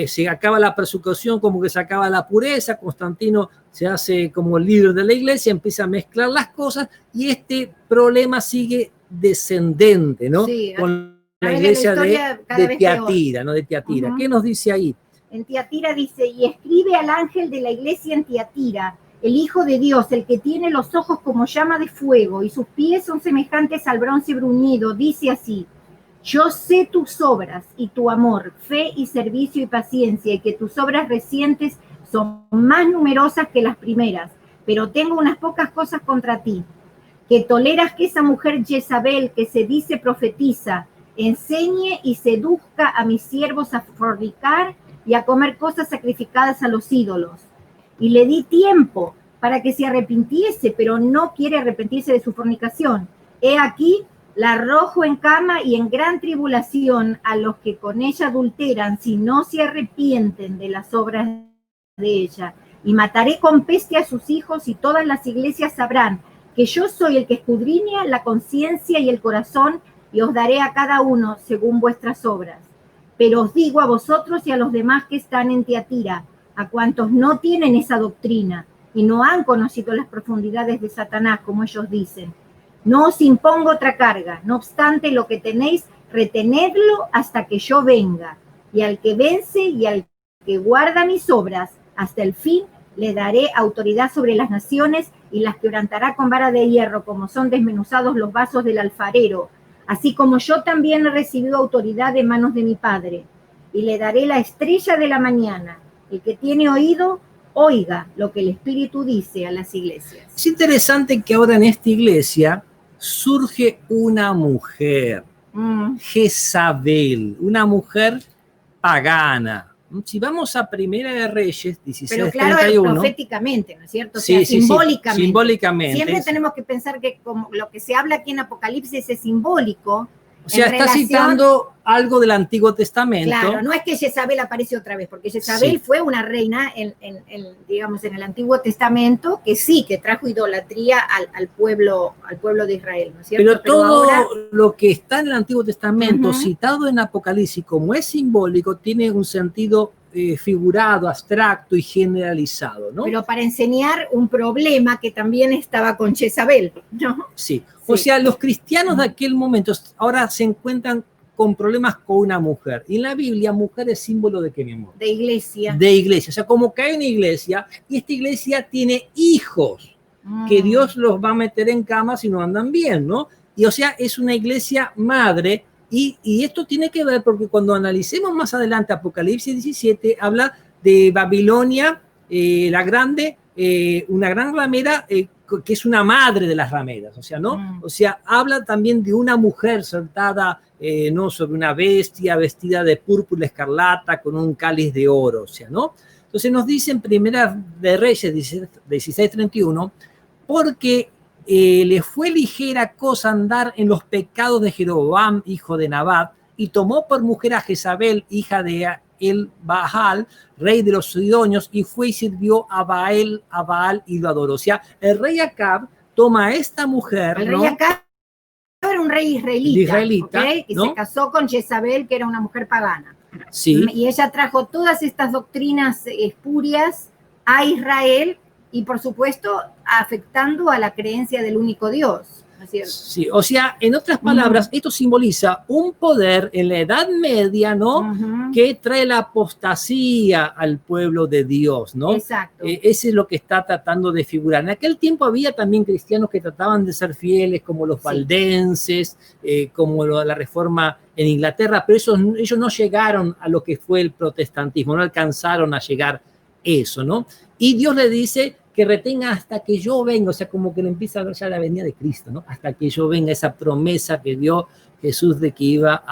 se acaba la persecución, como que se acaba la pureza, Constantino se hace como el líder de la iglesia, empieza a mezclar las cosas y este problema sigue descendente, ¿no? Sí, con la iglesia de Tiatira, ¿no? De Tiatira. ¿Qué nos dice ahí? En Tiatira dice, y escribe al ángel de la iglesia en Tiatira, el Hijo de Dios, el que tiene los ojos como llama de fuego y sus pies son semejantes al bronce bruñido, dice así: yo sé tus obras y tu amor, fe y servicio y paciencia, y que tus obras recientes son más numerosas que las primeras, pero tengo unas pocas cosas contra ti, que toleras que esa mujer Jezabel, que se dice profetiza, enseñe y seduzca a mis siervos a fornicar y a comer cosas sacrificadas a los ídolos. Y le di tiempo para que se arrepintiese, pero no quiere arrepentirse de su fornicación. He aquí, la arrojo en cama y en gran tribulación a los que con ella adulteran, si no se arrepienten de las obras de ella. Y mataré con peste a sus hijos, y todas las iglesias sabrán que yo soy el que escudriña la conciencia y el corazón, y os daré a cada uno según vuestras obras. Pero os digo a vosotros y a los demás que están en Tiatira, a cuantos no tienen esa doctrina y no han conocido las profundidades de Satanás, como ellos dicen: no os impongo otra carga, no obstante lo que tenéis, retenedlo hasta que yo venga. Y al que vence y al que guarda mis obras hasta el fin, le daré autoridad sobre las naciones y las quebrantará con vara de hierro, como son desmenuzados los vasos del alfarero, así como yo también he recibido autoridad de manos de mi Padre. Y le daré la estrella de la mañana. El que tiene oído, oiga lo que el Espíritu dice a las iglesias. Es interesante que ahora en esta iglesia surge una mujer, Jezabel, una mujer pagana. Si vamos a Primera de Reyes, 16:31. Pero claro, proféticamente, ¿no es cierto? O sea, simbólicamente. Simbólicamente. Siempre tenemos que pensar que como lo que se habla aquí en Apocalipsis es simbólico. O sea, está citando algo del Antiguo Testamento. Claro, no es que Jezabel aparece otra vez, porque Jezabel fue una reina digamos, en el Antiguo Testamento que sí, que trajo idolatría al pueblo de Israel, ¿no es cierto? Pero todo ahora, lo que está en el Antiguo Testamento, citado en Apocalipsis, como es simbólico, tiene un sentido figurado, abstracto y generalizado, ¿no? Pero para enseñar un problema que también estaba con Jezabel, ¿no? Sí. O sea, los cristianos de aquel momento ahora se encuentran con problemas con una mujer. Y en la Biblia, mujer es símbolo de qué, mi amor? De iglesia. De iglesia. O sea, como que hay una iglesia y esta iglesia tiene hijos que Dios los va a meter en cama si no andan bien, ¿no? Y o sea, es una iglesia madre. Y esto tiene que ver porque cuando analicemos más adelante Apocalipsis 17, habla de Babilonia, la grande, una gran ramera, que es una madre de las rameras, o sea, ¿no? O sea, habla también de una mujer sentada, ¿no? Sobre una bestia vestida de púrpura escarlata con un cáliz de oro, o sea, ¿no? Entonces nos dice en Primera de Reyes 16:31, porque le fue ligera cosa andar en los pecados de Jeroboam, hijo de Nabat, y tomó por mujer a Jezabel, hija de el Baal, rey de los sidonios, y fue y sirvió a Baal y lo adoró. O sea, el rey Acab toma a esta mujer. El rey Acab era un rey israelita, ¿okay? Que ¿no? se casó con Jezabel, que era una mujer pagana. Sí. Y ella trajo todas estas doctrinas espurias a Israel y, por supuesto, afectando a la creencia del único Dios. ¿No es cierto? Sí, o sea, en otras palabras, esto simboliza un poder en la Edad Media, ¿no? Que trae la apostasía al pueblo de Dios, ¿no? Exacto. Ese es lo que está tratando de figurar. En aquel tiempo había también cristianos que trataban de ser fieles, como los valdenses, como la Reforma en Inglaterra, pero ellos no llegaron a lo que fue el protestantismo, no alcanzaron a llegar eso, ¿no? Y Dios le dice que retenga hasta que yo venga, o sea, como que le empieza a ver ya la venida de Cristo, ¿no? Hasta que yo venga, esa promesa que dio Jesús de que iba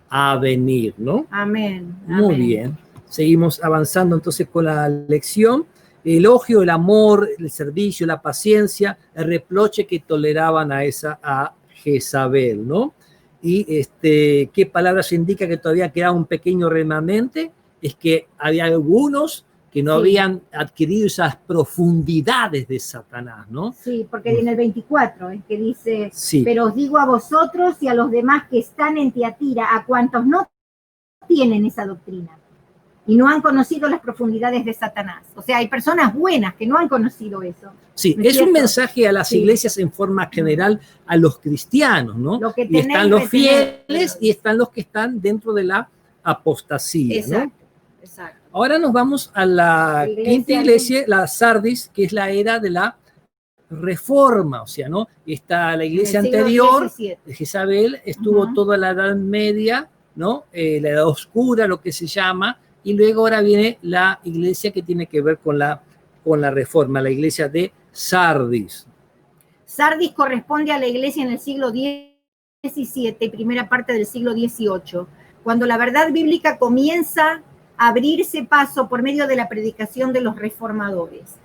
a venir, ¿no? Amén. Muy bien. Seguimos avanzando entonces con la lección. El elogio, el amor, el servicio, la paciencia, el reproche que toleraban a Jezabel, ¿no? Y qué palabras indica que todavía queda un pequeño remanente, es que había algunos que no Sí. habían adquirido esas profundidades de Satanás, ¿no? Sí, porque en el 24 es que dice, Sí. pero os digo a vosotros y a los demás que están en Tiatira, a cuantos no tienen esa doctrina y no han conocido las profundidades de Satanás. O sea, hay personas buenas que no han conocido eso. Sí, ¿No es un cierto? mensaje a las Sí. iglesias en forma general, a los cristianos, ¿no? Lo que Y tenéis, están los retenedlo. fieles y están los que están dentro de la apostasía, Exacto, ¿no? exacto. Ahora nos vamos a la quinta iglesia, la Sardis, que es la era de la Reforma, o sea, ¿no? Está la iglesia En el siglo anterior, XVII. de Jezabel, estuvo toda la Edad Media, ¿no? La Edad Oscura, lo que se llama, y luego ahora viene la iglesia que tiene que ver con la Reforma, la iglesia de Sardis. Sardis corresponde a la iglesia en el siglo XVII y primera parte del siglo XVIII, cuando la verdad bíblica comienza a abrirse paso por medio de la predicación de los reformadores.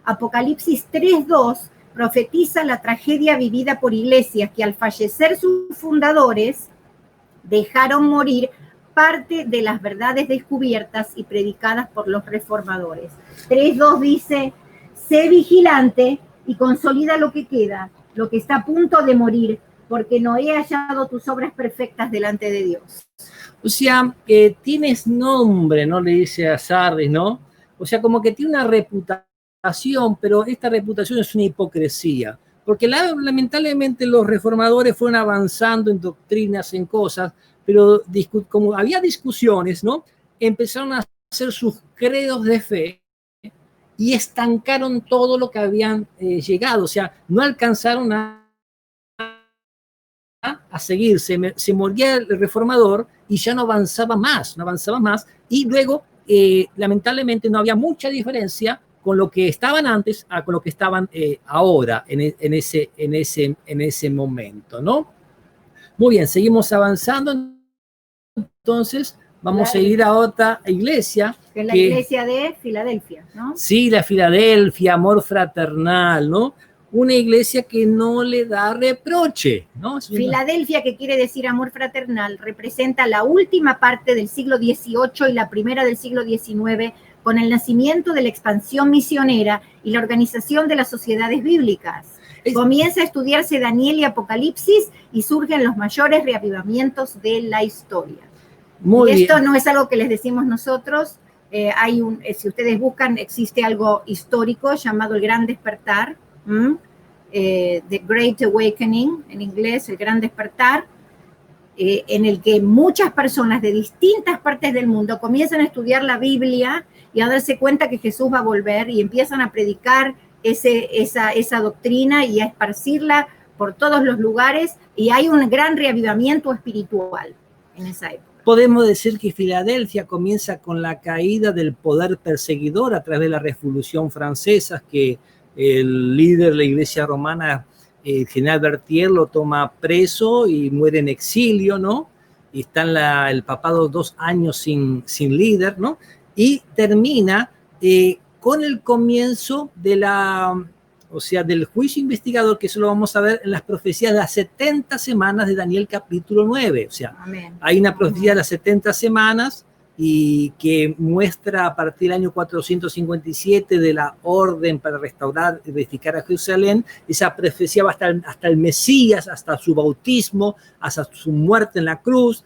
Apocalipsis 3:2 profetiza la tragedia vivida por iglesias que al fallecer sus fundadores dejaron morir parte de las verdades descubiertas y predicadas por los reformadores. 3:2 dice, sé vigilante y consolida lo que queda, lo que está a punto de morir, porque no he hallado tus obras perfectas delante de Dios. O sea, tienes nombre, ¿no? Le dice a Sardis, ¿no? O sea, como que tiene una reputación, pero esta reputación es una hipocresía. Porque lamentablemente los reformadores fueron avanzando en doctrinas, en cosas, pero como había discusiones, ¿no? Empezaron a hacer sus credos de fe y estancaron todo lo que habían llegado. O sea, no alcanzaron a seguir, se moría el reformador y ya no avanzaba más, y luego, lamentablemente, no había mucha diferencia con lo que estaban antes a con lo que estaban ahora, en ese momento, ¿no? Muy bien, seguimos avanzando, entonces vamos a ir a otra iglesia. Que es la iglesia de Filadelfia, ¿no? Sí, la Filadelfia, amor fraternal, ¿no? Una iglesia que no le da reproche, ¿no? Filadelfia, que quiere decir amor fraternal, representa la última parte del siglo XVIII y la primera del siglo XIX, con el nacimiento de la expansión misionera y la organización de las sociedades bíblicas. Comienza a estudiarse Daniel y Apocalipsis y surgen los mayores reavivamientos de la historia. Muy y esto bien. no es algo que les decimos nosotros. Si ustedes buscan, existe algo histórico llamado el Gran Despertar, The Great Awakening, en inglés, el Gran Despertar, en el que muchas personas de distintas partes del mundo comienzan a estudiar la Biblia y a darse cuenta que Jesús va a volver y empiezan a predicar esa doctrina y a esparcirla por todos los lugares, y hay un gran reavivamiento espiritual en esa época. Podemos decir que Filadelfia comienza con la caída del poder perseguidor a través de la Revolución Francesa, que el líder de la Iglesia Romana, el general Berthier, lo toma preso y muere en exilio, ¿no? Y está el papado 2 años sin líder, ¿no? Y termina con el comienzo de del juicio investigador, que eso lo vamos a ver en las profecías de las 70 semanas de Daniel capítulo 9. O sea, Amén. Hay una profecía de las 70 semanas y que muestra a partir del año 457 de la orden para restaurar y edificar a Jerusalén. Esa profecía va hasta el Mesías, hasta su bautismo, hasta su muerte en la cruz,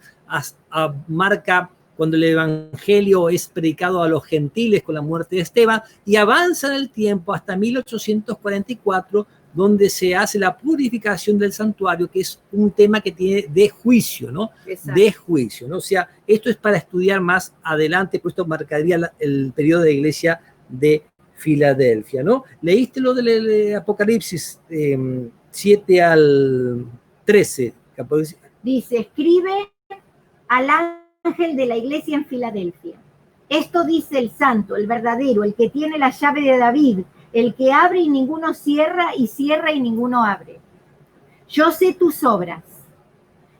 marca cuando el evangelio es predicado a los gentiles con la muerte de Esteban, y avanza en el tiempo hasta 1844, donde se hace la purificación del santuario, que es un tema que tiene de juicio, ¿no? Exacto. De juicio, ¿no? O sea, esto es para estudiar más adelante, pues esto marcaría el periodo de la iglesia de Filadelfia, ¿no? ¿Leíste lo del Apocalipsis 7 al 13? Dice, escribe al ángel de la iglesia en Filadelfia. Esto dice el santo, el verdadero, el que tiene la llave de David, el que abre y ninguno cierra, y cierra y ninguno abre. Yo sé tus obras.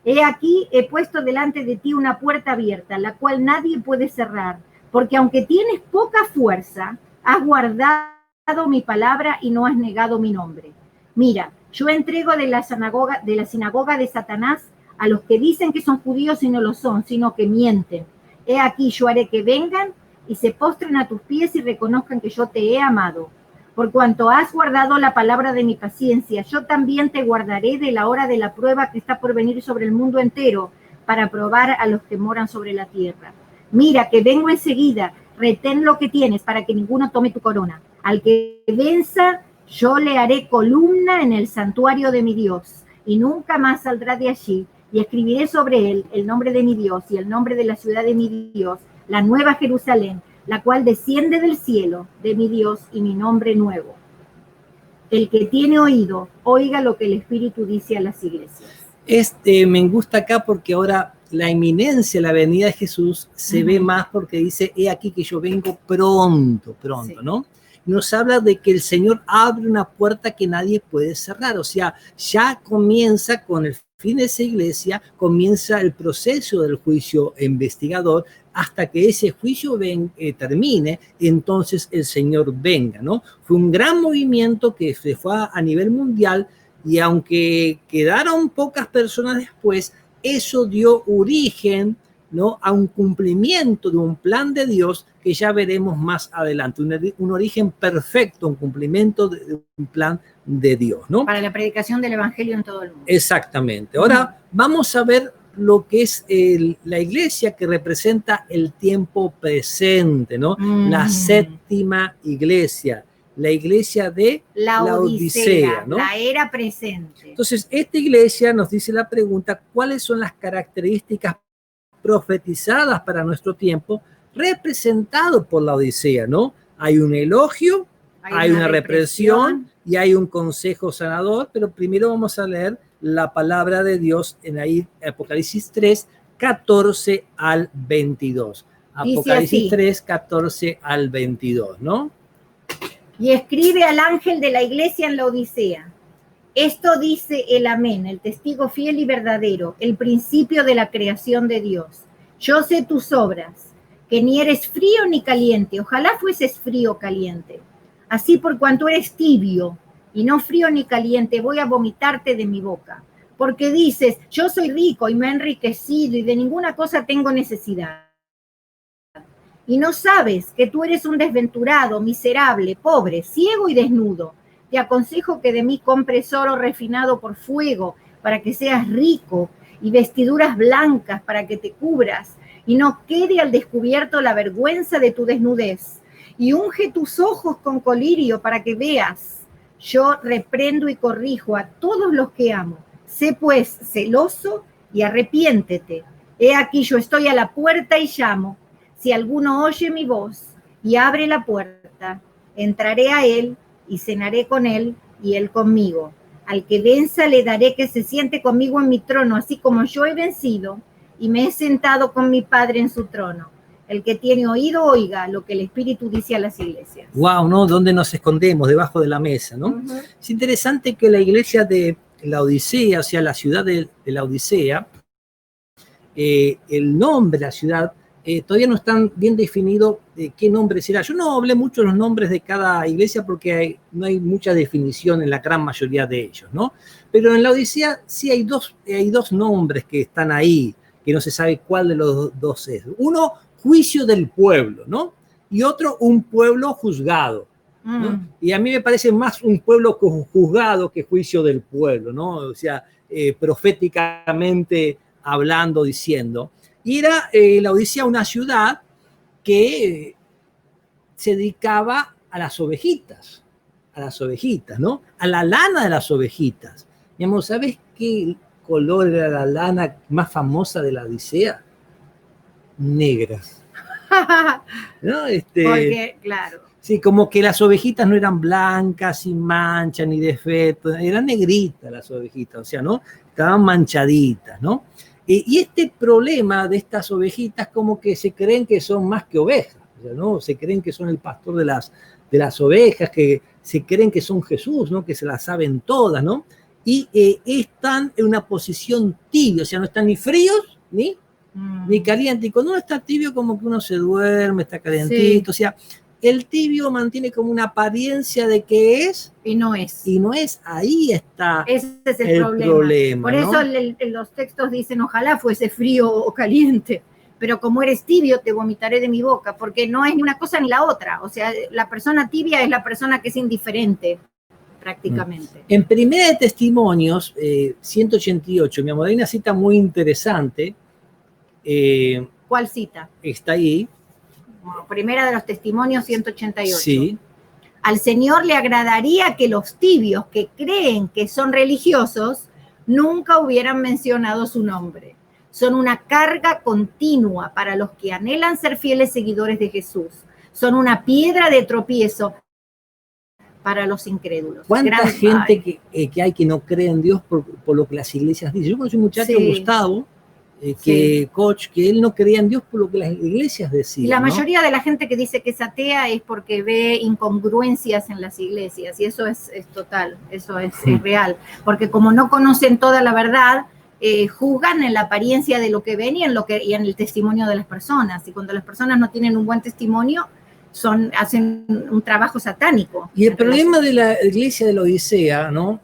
He aquí, he puesto delante de ti una puerta abierta, la cual nadie puede cerrar, porque aunque tienes poca fuerza, has guardado mi palabra y no has negado mi nombre. Mira, yo entrego de la sinagoga de Satanás a los que dicen que son judíos y no lo son, sino que mienten. He aquí, yo haré que vengan y se postren a tus pies y reconozcan que yo te he amado. Por cuanto has guardado la palabra de mi paciencia, yo también te guardaré de la hora de la prueba que está por venir sobre el mundo entero, para probar a los que moran sobre la tierra. Mira que vengo enseguida, retén lo que tienes para que ninguno tome tu corona. Al que venza, yo le haré columna en el santuario de mi Dios, y nunca más saldrá de allí, y escribiré sobre él el nombre de mi Dios y el nombre de la ciudad de mi Dios, la nueva Jerusalén, la cual desciende del cielo de mi Dios, y mi nombre nuevo. El que tiene oído, oiga lo que el Espíritu dice a las iglesias. Me gusta acá porque ahora la inminencia, la venida de Jesús se ve más porque dice, he aquí que yo vengo pronto, sí. ¿No? Nos habla de que el Señor abre una puerta que nadie puede cerrar, o sea, ya comienza con el fin de esa iglesia, comienza el proceso del juicio investigador hasta que ese juicio termine, entonces el Señor venga, ¿no? Fue un gran movimiento que se fue a nivel mundial, y aunque quedaron pocas personas después, eso dio origen, ¿no?, a un cumplimiento de un plan de Dios que ya veremos más adelante, un origen perfecto, un cumplimiento de un plan de Dios, ¿no? Para la predicación del Evangelio en todo el mundo. Exactamente. Ahora vamos a ver lo que es la iglesia que representa el tiempo presente, ¿no? La séptima iglesia. La iglesia de Laodicea, ¿no? La era presente. Entonces, esta iglesia nos dice la pregunta, ¿cuáles son las características profetizadas para nuestro tiempo representado por la Odisea, ¿no? Hay un elogio, hay una represión y hay un consejo sanador, pero primero vamos a leer la palabra de Dios en ahí, Apocalipsis 3, 14 al 22. Apocalipsis 3, 14 al 22, ¿no? Y escribe al ángel de la iglesia en la Odisea. Esto dice el Amén, el testigo fiel y verdadero, el principio de la creación de Dios. Yo sé tus obras, que ni eres frío ni caliente. Ojalá fueses frío o caliente. Así por cuanto eres tibio y no frío ni caliente, voy a vomitarte de mi boca. Porque dices, yo soy rico y me he enriquecido y de ninguna cosa tengo necesidad. Y no sabes que tú eres un desventurado, miserable, pobre, ciego y desnudo. Te aconsejo que de mí compres oro refinado por fuego para que seas rico y vestiduras blancas para que te cubras y no quede al descubierto la vergüenza de tu desnudez. Y unge tus ojos con colirio para que veas. Yo reprendo y corrijo a todos los que amo. Sé pues celoso y arrepiéntete. He aquí yo estoy a la puerta y llamo. Si alguno oye mi voz y abre la puerta, entraré a él y cenaré con él y él conmigo. Al que venza le daré que se siente conmigo en mi trono, así como yo he vencido y me he sentado con mi Padre en su trono. El que tiene oído, oiga lo que el Espíritu dice a las iglesias. Wow, ¿no? ¿Dónde nos escondemos? Debajo de la mesa, ¿no? Es interesante que la iglesia de Laodicea, o sea, la ciudad de Laodicea, el nombre de la ciudad, todavía no están bien definidos qué nombre será. Yo no hablé mucho de los nombres de cada iglesia porque no hay mucha definición en la gran mayoría de ellos, ¿no? Pero en la Odisea sí hay dos nombres que están ahí, que no se sabe cuál de los dos es. Uno, juicio del pueblo, ¿no? Y otro, un pueblo juzgado, ¿no? Y a mí me parece más un pueblo juzgado que juicio del pueblo, ¿no? O sea, proféticamente hablando, diciendo. Y era la Odisea una ciudad que se dedicaba a las ovejitas, ¿no? A la lana de las ovejitas. Digamos, ¿sabes qué color era la lana más famosa de la Odisea? Negra. ¿No? Porque, claro. Sí, como que las ovejitas no eran blancas, sin mancha ni defectos, eran negritas las ovejitas, o sea, ¿no? Estaban manchaditas, ¿no? Y este problema de estas ovejitas como que se creen que son más que ovejas, ¿no? Se creen que son el pastor de las ovejas, que se creen que son Jesús, ¿no? Que se las saben todas, ¿no? Y están en una posición tibia, o sea, no están ni fríos ni calientes. Y cuando uno está tibio como que uno se duerme, está calentito, sí. O sea, el tibio mantiene como una apariencia de que es. Y no es. Y no es, ahí está. Ese es el problema. Por eso, ¿no? Los textos dicen, ojalá fuese frío o caliente. pero como eres tibio, te vomitaré de mi boca, porque no es ni una cosa ni la otra. O sea, la persona tibia es la persona que es indiferente, prácticamente. En Primera de Testimonios, 188, mi amor, hay una cita muy interesante. ¿Cuál cita? Está ahí. Bueno, Primera de los Testimonios, 188. Sí. Al Señor le agradaría que los tibios que creen que son religiosos nunca hubieran mencionado su nombre. Son una carga continua para los que anhelan ser fieles seguidores de Jesús. Son una piedra de tropiezo para los incrédulos. ¿Cuánta gente que hay que no cree en Dios por lo que las iglesias dicen? Yo conocí un muchacho, sí, Gustavo, coach, que él no creía en Dios por lo que las iglesias decían. Y la mayoría de la gente que dice que es atea es porque ve incongruencias en las iglesias, y eso es total, eso es real, porque como no conocen toda la verdad, juzgan en la apariencia de lo que ven y en el testimonio de las personas, y cuando las personas no tienen un buen testimonio, hacen un trabajo satánico. Y el problema de la iglesia de la Odisea, ¿no?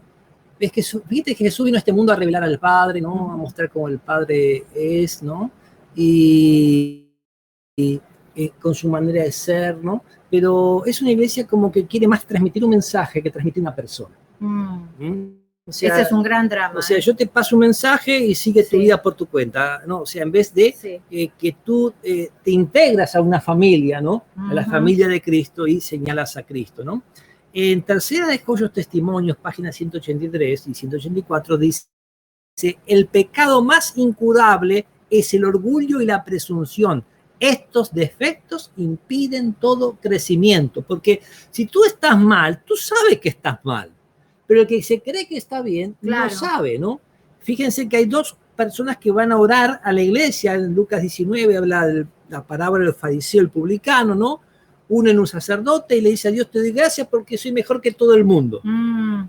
Es que, fíjate que Jesús vino a este mundo a revelar al Padre, ¿no? A mostrar cómo el Padre es, ¿no? Y con su manera de ser, ¿no? Pero es una iglesia como que quiere más transmitir un mensaje que transmitir una persona. O sea, ese es un gran drama. O sea, yo te paso un mensaje y sigue tu vida por tu cuenta, ¿no? O sea, en vez de que tú te integras a una familia, ¿no? A la familia de Cristo y señalas a Cristo, ¿no? En Tercera de Cuyos Testimonios, páginas 183 y 184, dice: el pecado más incurable es el orgullo y la presunción. Estos defectos impiden todo crecimiento, porque si tú estás mal, tú sabes que estás mal, pero el que se cree que está bien, no sabe, ¿no? Fíjense que hay dos personas que van a orar a la iglesia. En Lucas 19 habla de la parábola del fariseo y el publicano, ¿no? Uno en un sacerdote y le dice: a Dios te doy gracias porque soy mejor que todo el mundo.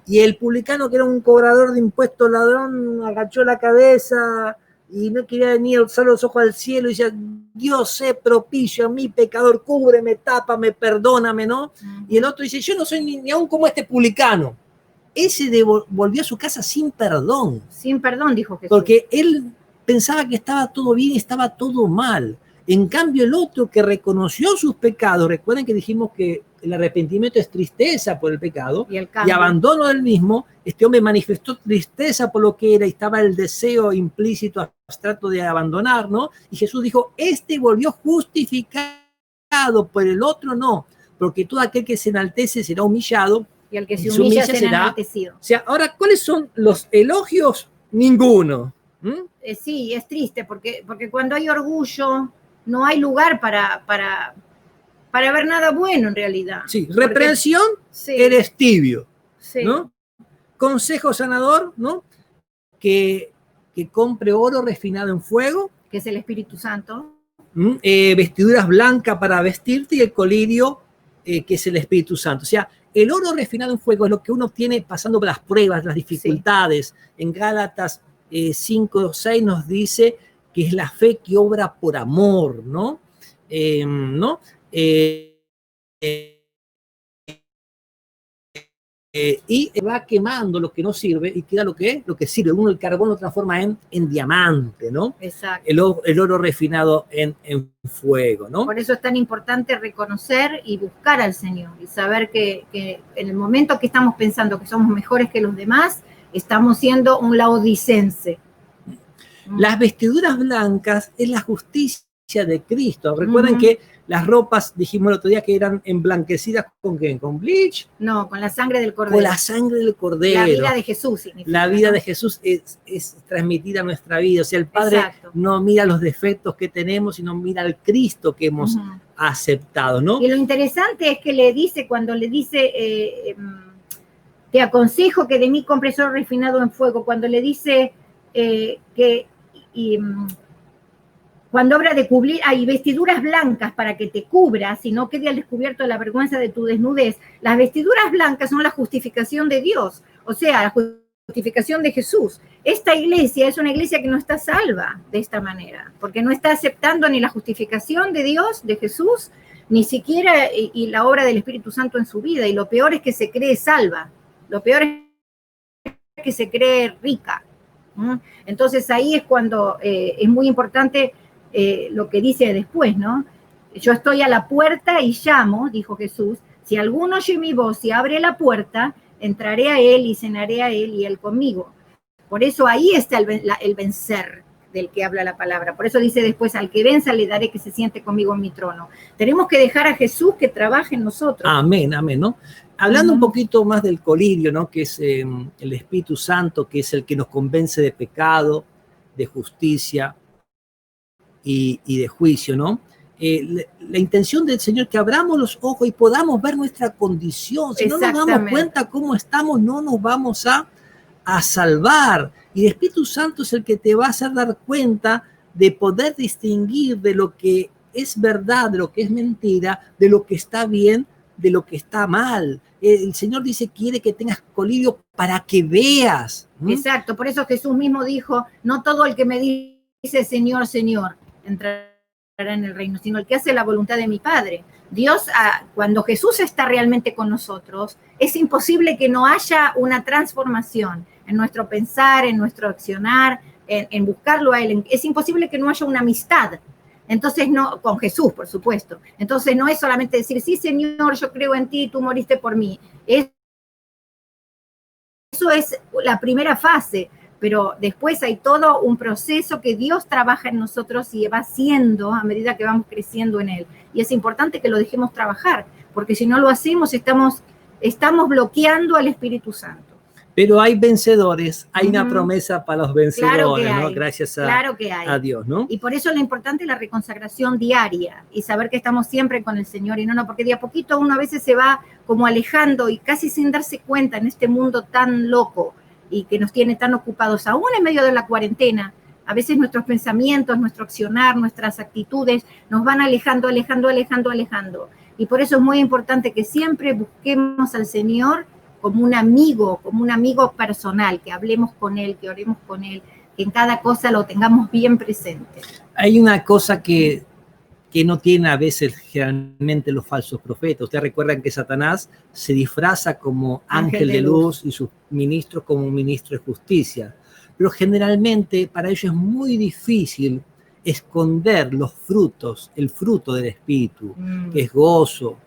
Y el publicano, que era un cobrador de impuestos, ladrón, agachó la cabeza y no quería ni alzar los ojos al cielo y decía: Dios, sé propicio a mí, pecador, cúbreme, tápame, perdóname, ¿no? Y el otro dice: yo no soy ni aún como este publicano. Ese volvió a su casa sin perdón. Sin perdón, dijo Jesús. Porque él pensaba que estaba todo bien y estaba todo mal. En cambio, el otro que reconoció sus pecados, recuerden que dijimos que el arrepentimiento es tristeza por el pecado y abandono del mismo. Este hombre manifestó tristeza por lo que era y estaba el deseo implícito, abstracto de abandonar, ¿no? Y Jesús dijo: este volvió justificado, por el otro no, porque todo aquel que se enaltece será humillado. Y el que se humilla será enaltecido. O sea, ahora, ¿cuáles son los elogios? Ninguno. Sí, es triste, porque cuando hay orgullo, no hay lugar para ver nada bueno en realidad. Sí, reprensión, eres tibio, ¿no? Consejo sanador, ¿no? Que compre oro refinado en fuego. Que es el Espíritu Santo. Vestiduras blancas para vestirte y el colirio, que es el Espíritu Santo. O sea, el oro refinado en fuego es lo que uno obtiene pasando por las pruebas, las dificultades. En Gálatas 5:6 nos dice que es la fe que obra por amor, ¿no? Y va quemando lo que no sirve y queda lo que sirve. Uno el carbón lo transforma en diamante, ¿no? Exacto. El oro refinado en fuego, ¿no? Por eso es tan importante reconocer y buscar al Señor y saber que en el momento que estamos pensando que somos mejores que los demás, estamos siendo un laodicense. Las vestiduras blancas es la justicia de Cristo. Recuerden que las ropas, dijimos el otro día, que eran emblanquecidas ¿con qué? ¿Con bleach? No, con la sangre del Cordero. Con la sangre del Cordero. La vida de Jesús significa. La vida de Jesús es transmitida a nuestra vida. O sea, el Padre no mira los defectos que tenemos, sino mira al Cristo que hemos aceptado, ¿no? Y lo interesante es que le dice, cuando le dice, te aconsejo que de mí compres oro refinado en fuego, cuando le dice cuando habla de cubrir, hay vestiduras blancas para que te cubras y no quede al descubierto la vergüenza de tu desnudez. Las vestiduras blancas son la justificación de Dios, o sea, la justificación de Jesús. Esta iglesia es una iglesia que no está salva de esta manera, porque no está aceptando ni la justificación de Dios, de Jesús, ni siquiera y la obra del Espíritu Santo en su vida. Y lo peor es que se cree salva, lo peor es que se cree rica. Entonces ahí es cuando es muy importante lo que dice después, ¿no? Yo estoy a la puerta y llamo, dijo Jesús, si alguno oye mi voz y abre la puerta, entraré a él y cenaré a él y él conmigo. Por eso ahí está el vencer del que habla la palabra. Por eso dice después, al que venza le daré que se siente conmigo en mi trono. Tenemos que dejar a Jesús que trabaje en nosotros. Amén, amén, ¿no? Hablando un poquito más del colirio, ¿no? Que es el Espíritu Santo, que es el que nos convence de pecado, de justicia y de juicio, ¿no? La intención del Señor es que abramos los ojos y podamos ver nuestra condición. Si no nos damos cuenta cómo estamos, no nos vamos a salvar. Y el Espíritu Santo es el que te va a hacer dar cuenta de poder distinguir de lo que es verdad, de lo que es mentira, de lo que está bien, de lo que está mal. El Señor dice, quiere que tengas colirio para que veas. Exacto, por eso Jesús mismo dijo, no todo el que me dice Señor, Señor, entrará en el reino, sino el que hace la voluntad de mi Padre. Dios, cuando Jesús está realmente con nosotros, es imposible que no haya una transformación en nuestro pensar, en nuestro accionar, en buscarlo a Él. Es imposible que no haya una amistad. Entonces, no, con Jesús, por supuesto. Entonces, no es solamente decir, sí, Señor, yo creo en ti, tú moriste por mí. Eso es la primera fase. Pero después hay todo un proceso que Dios trabaja en nosotros y va haciendo a medida que vamos creciendo en Él. Y es importante que lo dejemos trabajar, porque si no lo hacemos, estamos bloqueando al Espíritu Santo. Pero hay vencedores, hay una promesa para los vencedores, claro que hay, ¿no? Gracias a Dios, ¿no? Y por eso lo importante es la reconsagración diaria y saber que estamos siempre con el Señor y no, porque de a poquito uno a veces se va como alejando y casi sin darse cuenta en este mundo tan loco y que nos tiene tan ocupados, aún en medio de la cuarentena. A veces nuestros pensamientos, nuestro accionar, nuestras actitudes nos van alejando. Y por eso es muy importante que siempre busquemos al Señor como un amigo personal, que hablemos con Él, que oremos con Él, que en cada cosa lo tengamos bien presente. Hay una cosa que no tienen a veces generalmente los falsos profetas. Ustedes recuerdan que Satanás se disfraza como ángel de luz y sus ministros como ministro de justicia. Pero generalmente para ellos es muy difícil esconder los frutos, el fruto del Espíritu, que es gozo,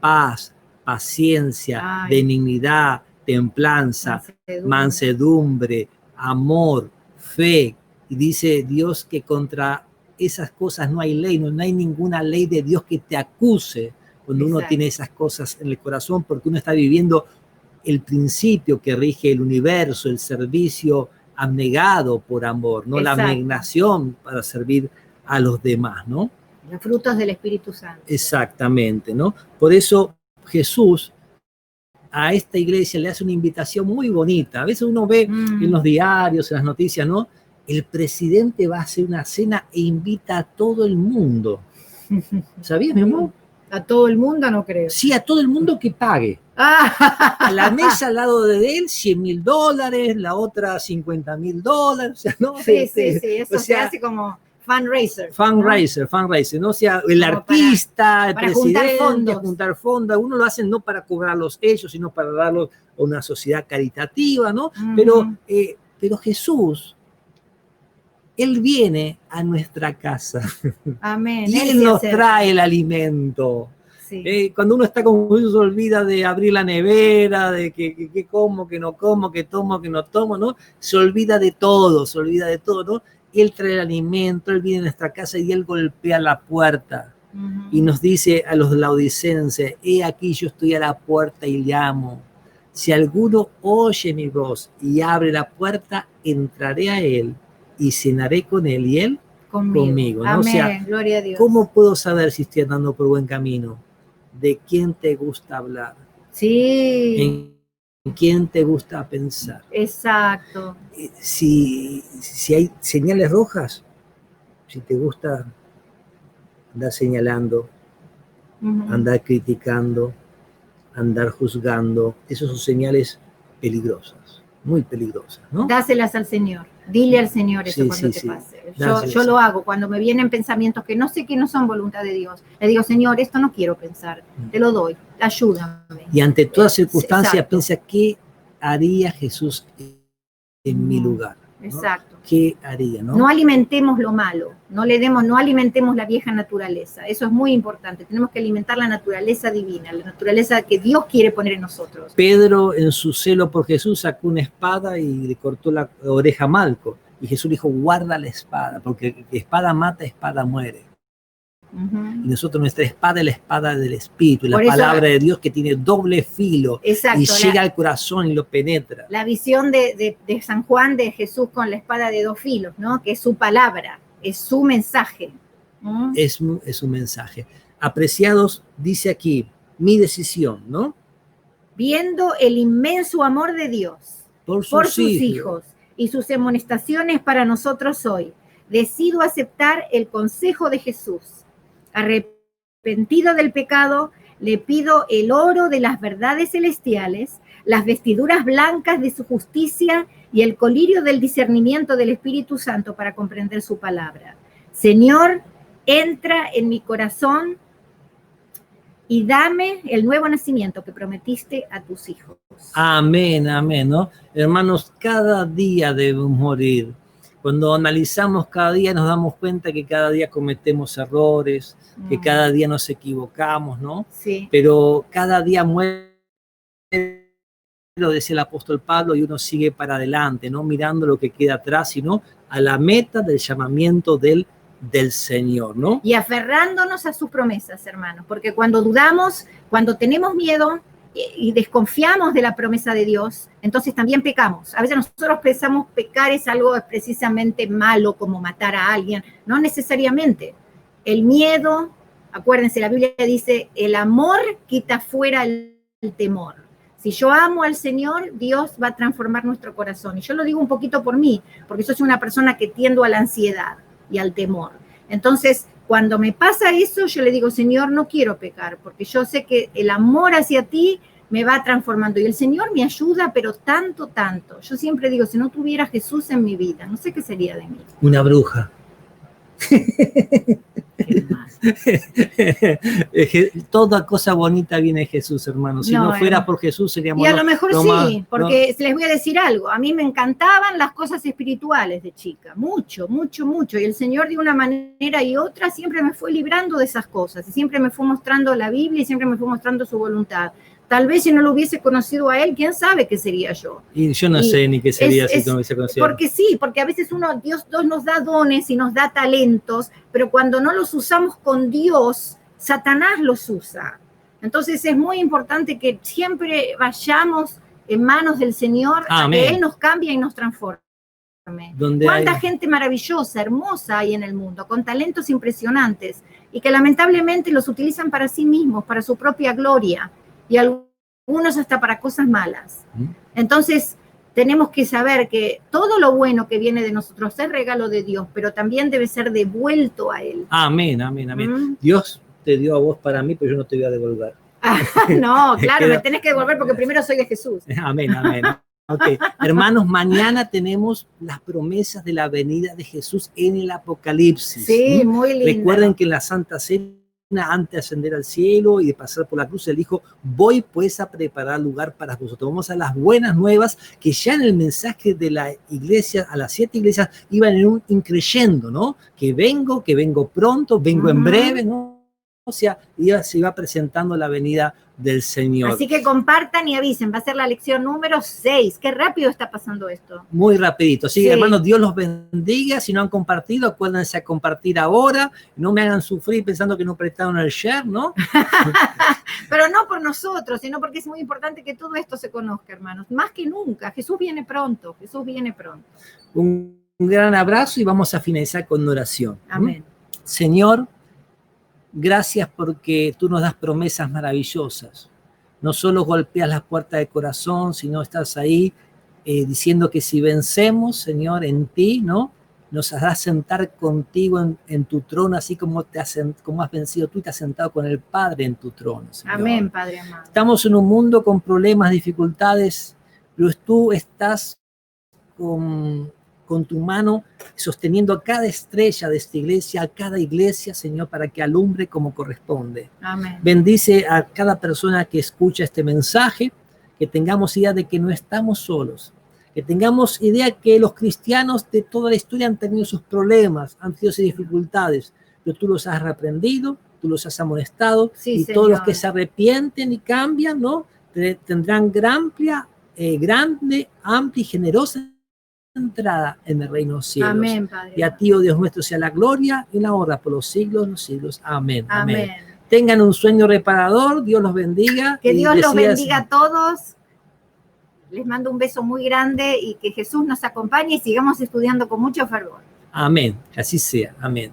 paz, paciencia, benignidad, templanza, mansedumbre, amor, fe. Y dice Dios que contra esas cosas no hay ley, no hay ninguna ley de Dios que te acuse cuando uno tiene esas cosas en el corazón, porque uno está viviendo el principio que rige el universo, el servicio abnegado por amor, ¿no? La abnegación para servir a los demás, ¿no? Los frutos del Espíritu Santo. Exactamente, ¿no? Por eso Jesús a esta iglesia le hace una invitación muy bonita. A veces uno ve en los diarios, en las noticias, ¿no? El presidente va a hacer una cena e invita a todo el mundo. ¿Sabías, mi amor? ¿A todo el mundo? No creo. Sí, a todo el mundo que pague. A la mesa al lado de él, $100,000, la otra $50,000. O sea, ¿no? Sí, eso se hace como fundraiser. Fundraiser, ¿no? O sea, el como artista, el presidente, juntar fondos. Uno lo hace no para cobrarlos ellos, sino para darlos a una sociedad caritativa, ¿no? Pero Jesús, Él viene a nuestra casa. Amén. Y Él nos trae el alimento. Sí. Cuando uno está con Jesús, se olvida de abrir la nevera, de que como, que no como, que tomo, que no tomo, ¿no? Se olvida de todo, ¿no? Él trae el alimento, Él viene a nuestra casa y Él golpea la puerta. Y nos dice a los laodicenses, he aquí yo estoy a la puerta y llamo. Si alguno oye mi voz y abre la puerta, entraré a Él y cenaré con Él y Él conmigo, ¿no? Amén, o sea, gloria a Dios. ¿Cómo puedo saber si estoy andando por buen camino? ¿De quién te gusta hablar? Sí. ¿En quién te gusta pensar? Exacto. Si hay señales rojas, si te gusta andar señalando, andar criticando, andar juzgando, esas son señales peligrosas, muy peligrosas, ¿no? Dáselas al Señor. Dile al Señor eso cuando te pase. Yo lo hago cuando me vienen pensamientos que no sé que no son voluntad de Dios. Le digo, Señor, esto no quiero pensar. Te lo doy. Ayúdame. Y ante toda circunstancia piensa, ¿qué haría Jesús en mi lugar? ¿No? Exacto. ¿qué haría? No alimentemos lo malo, no alimentemos la vieja naturaleza. Eso es muy importante. Tenemos que alimentar la naturaleza divina, la naturaleza que Dios quiere poner en nosotros. Pedro, en su celo por Jesús, sacó una espada y le cortó la oreja a Malco. Y Jesús le dijo, guarda la espada, porque espada mata, espada muere. Y nosotros, nuestra espada es la espada del Espíritu, la palabra de Dios que tiene doble filo. Exacto, y llega al corazón y lo penetra. La visión de San Juan de Jesús con la espada de dos filos, ¿no? Que es su palabra, es su mensaje. Es un mensaje. Apreciados, dice aquí, mi decisión, ¿no? Viendo el inmenso amor de Dios por sus hijos y sus amonestaciones para nosotros hoy, decido aceptar el consejo de Jesús. Arrepentido del pecado, le pido el oro de las verdades celestiales, las vestiduras blancas de su justicia y el colirio del discernimiento del Espíritu Santo para comprender su palabra. Señor, entra en mi corazón y dame el nuevo nacimiento que prometiste a tus hijos. Amén, amén, ¿no? Hermanos, cada día debemos morir. Cuando analizamos cada día nos damos cuenta que cada día cometemos errores, que cada día nos equivocamos, ¿no? Sí. Pero cada día muere, lo decía el apóstol Pablo, y uno sigue para adelante, no mirando lo que queda atrás, sino a la meta del llamamiento del Señor, ¿no? Y aferrándonos a sus promesas, hermanos, porque cuando dudamos, cuando tenemos miedo y desconfiamos de la promesa de Dios, entonces también pecamos. A veces nosotros pensamos pecar es algo precisamente malo, como matar a alguien. No necesariamente. El miedo, acuérdense, la Biblia dice, el amor quita fuera el temor. Si yo amo al Señor, Dios va a transformar nuestro corazón. Y yo lo digo un poquito por mí, porque yo soy una persona que tiendo a la ansiedad y al temor. Entonces, cuando me pasa eso, yo le digo, Señor, no quiero pecar, porque yo sé que el amor hacia ti me va transformando. Y el Señor me ayuda, pero tanto, tanto. Yo siempre digo, si no tuviera Jesús en mi vida, no sé qué sería de mí. Una bruja. Toda cosa bonita viene de Jesús, hermano. Si no fuera por Jesús seríamos... Y a lo mejor sí, porque les voy a decir algo. A mí me encantaban las cosas espirituales de chica. Mucho, mucho, mucho. Y el Señor de una manera y otra siempre me fue librando de esas cosas. Y siempre me fue mostrando la Biblia y siempre me fue mostrando su voluntad. Tal vez si no lo hubiese conocido a él, ¿quién sabe qué sería yo? Y yo no sé ni qué sería si no hubiese conocido. Porque sí, porque a veces Dios nos da dones y nos da talentos, pero cuando no los usamos con Dios, Satanás los usa. Entonces es muy importante que siempre vayamos en manos del Señor, a que Él nos cambie y nos transforme. ¿Cuánta gente maravillosa, hermosa hay en el mundo, con talentos impresionantes, y que lamentablemente los utilizan para sí mismos, para su propia gloria? Y algunos hasta para cosas malas. Entonces, tenemos que saber que todo lo bueno que viene de nosotros es regalo de Dios, pero también debe ser devuelto a Él. Amén, amén, amén. Dios te dio a vos para mí, pero yo no te voy a devolver. No, claro, me tenés que devolver porque primero soy de Jesús. Amén, amén. Okay. Hermanos, mañana tenemos las promesas de la venida de Jesús en el Apocalipsis. Sí, muy lindo. Recuerden que en la Santa Cena, antes de ascender al cielo y de pasar por la cruz, él dijo, voy pues a preparar lugar para vosotros. Vamos a las buenas nuevas, que ya en el mensaje de la iglesia, a las 7 iglesias, iban en un increyendo, ¿no? Que vengo pronto, vengo en breve, ¿no? O sea, se iba presentando la venida del Señor. Así que compartan y avisen, va a ser la lección número 6. Qué rápido está pasando esto. Muy rapidito. Así que, hermanos, Dios los bendiga. Si no han compartido, acuérdense a compartir ahora. No me hagan sufrir pensando que no prestaron el share, ¿no? Pero no por nosotros, sino porque es muy importante que todo esto se conozca, hermanos. Más que nunca. Jesús viene pronto. Jesús viene pronto. Un gran abrazo y vamos a finalizar con oración. Amén. Señor, gracias porque tú nos das promesas maravillosas. No solo golpeas las puertas del corazón, sino estás ahí diciendo que si vencemos, Señor, en ti, ¿no? Nos harás sentar contigo en tu trono, así como has vencido tú y te has sentado con el Padre en tu trono, Señor. Amén, Padre amado. Estamos en un mundo con problemas, dificultades, pero tú estás con tu mano sosteniendo a cada estrella de esta iglesia, a cada iglesia, Señor, para que alumbre como corresponde. Amén. Bendice a cada persona que escucha este mensaje, que tengamos idea de que no estamos solos, Que tengamos idea que los cristianos de toda la historia han tenido sus problemas, han tenido sus dificultades, pero tú los has reprendido, tú los has amonestado, Sí, y Señor. todos los que se arrepienten y cambian, ¿no? Tendrán grande, amplia y generosa entrada en el reino de los cielos. Amén, Padre. Y a ti, oh Dios nuestro, sea la gloria y la honra por los siglos de los siglos. Amén. Amén. Tengan un sueño reparador, Dios los bendiga. Que Dios los decidas... bendiga a todos. Les mando un beso muy grande y que Jesús nos acompañe y sigamos estudiando con mucho fervor. Amén, que así sea. Amén.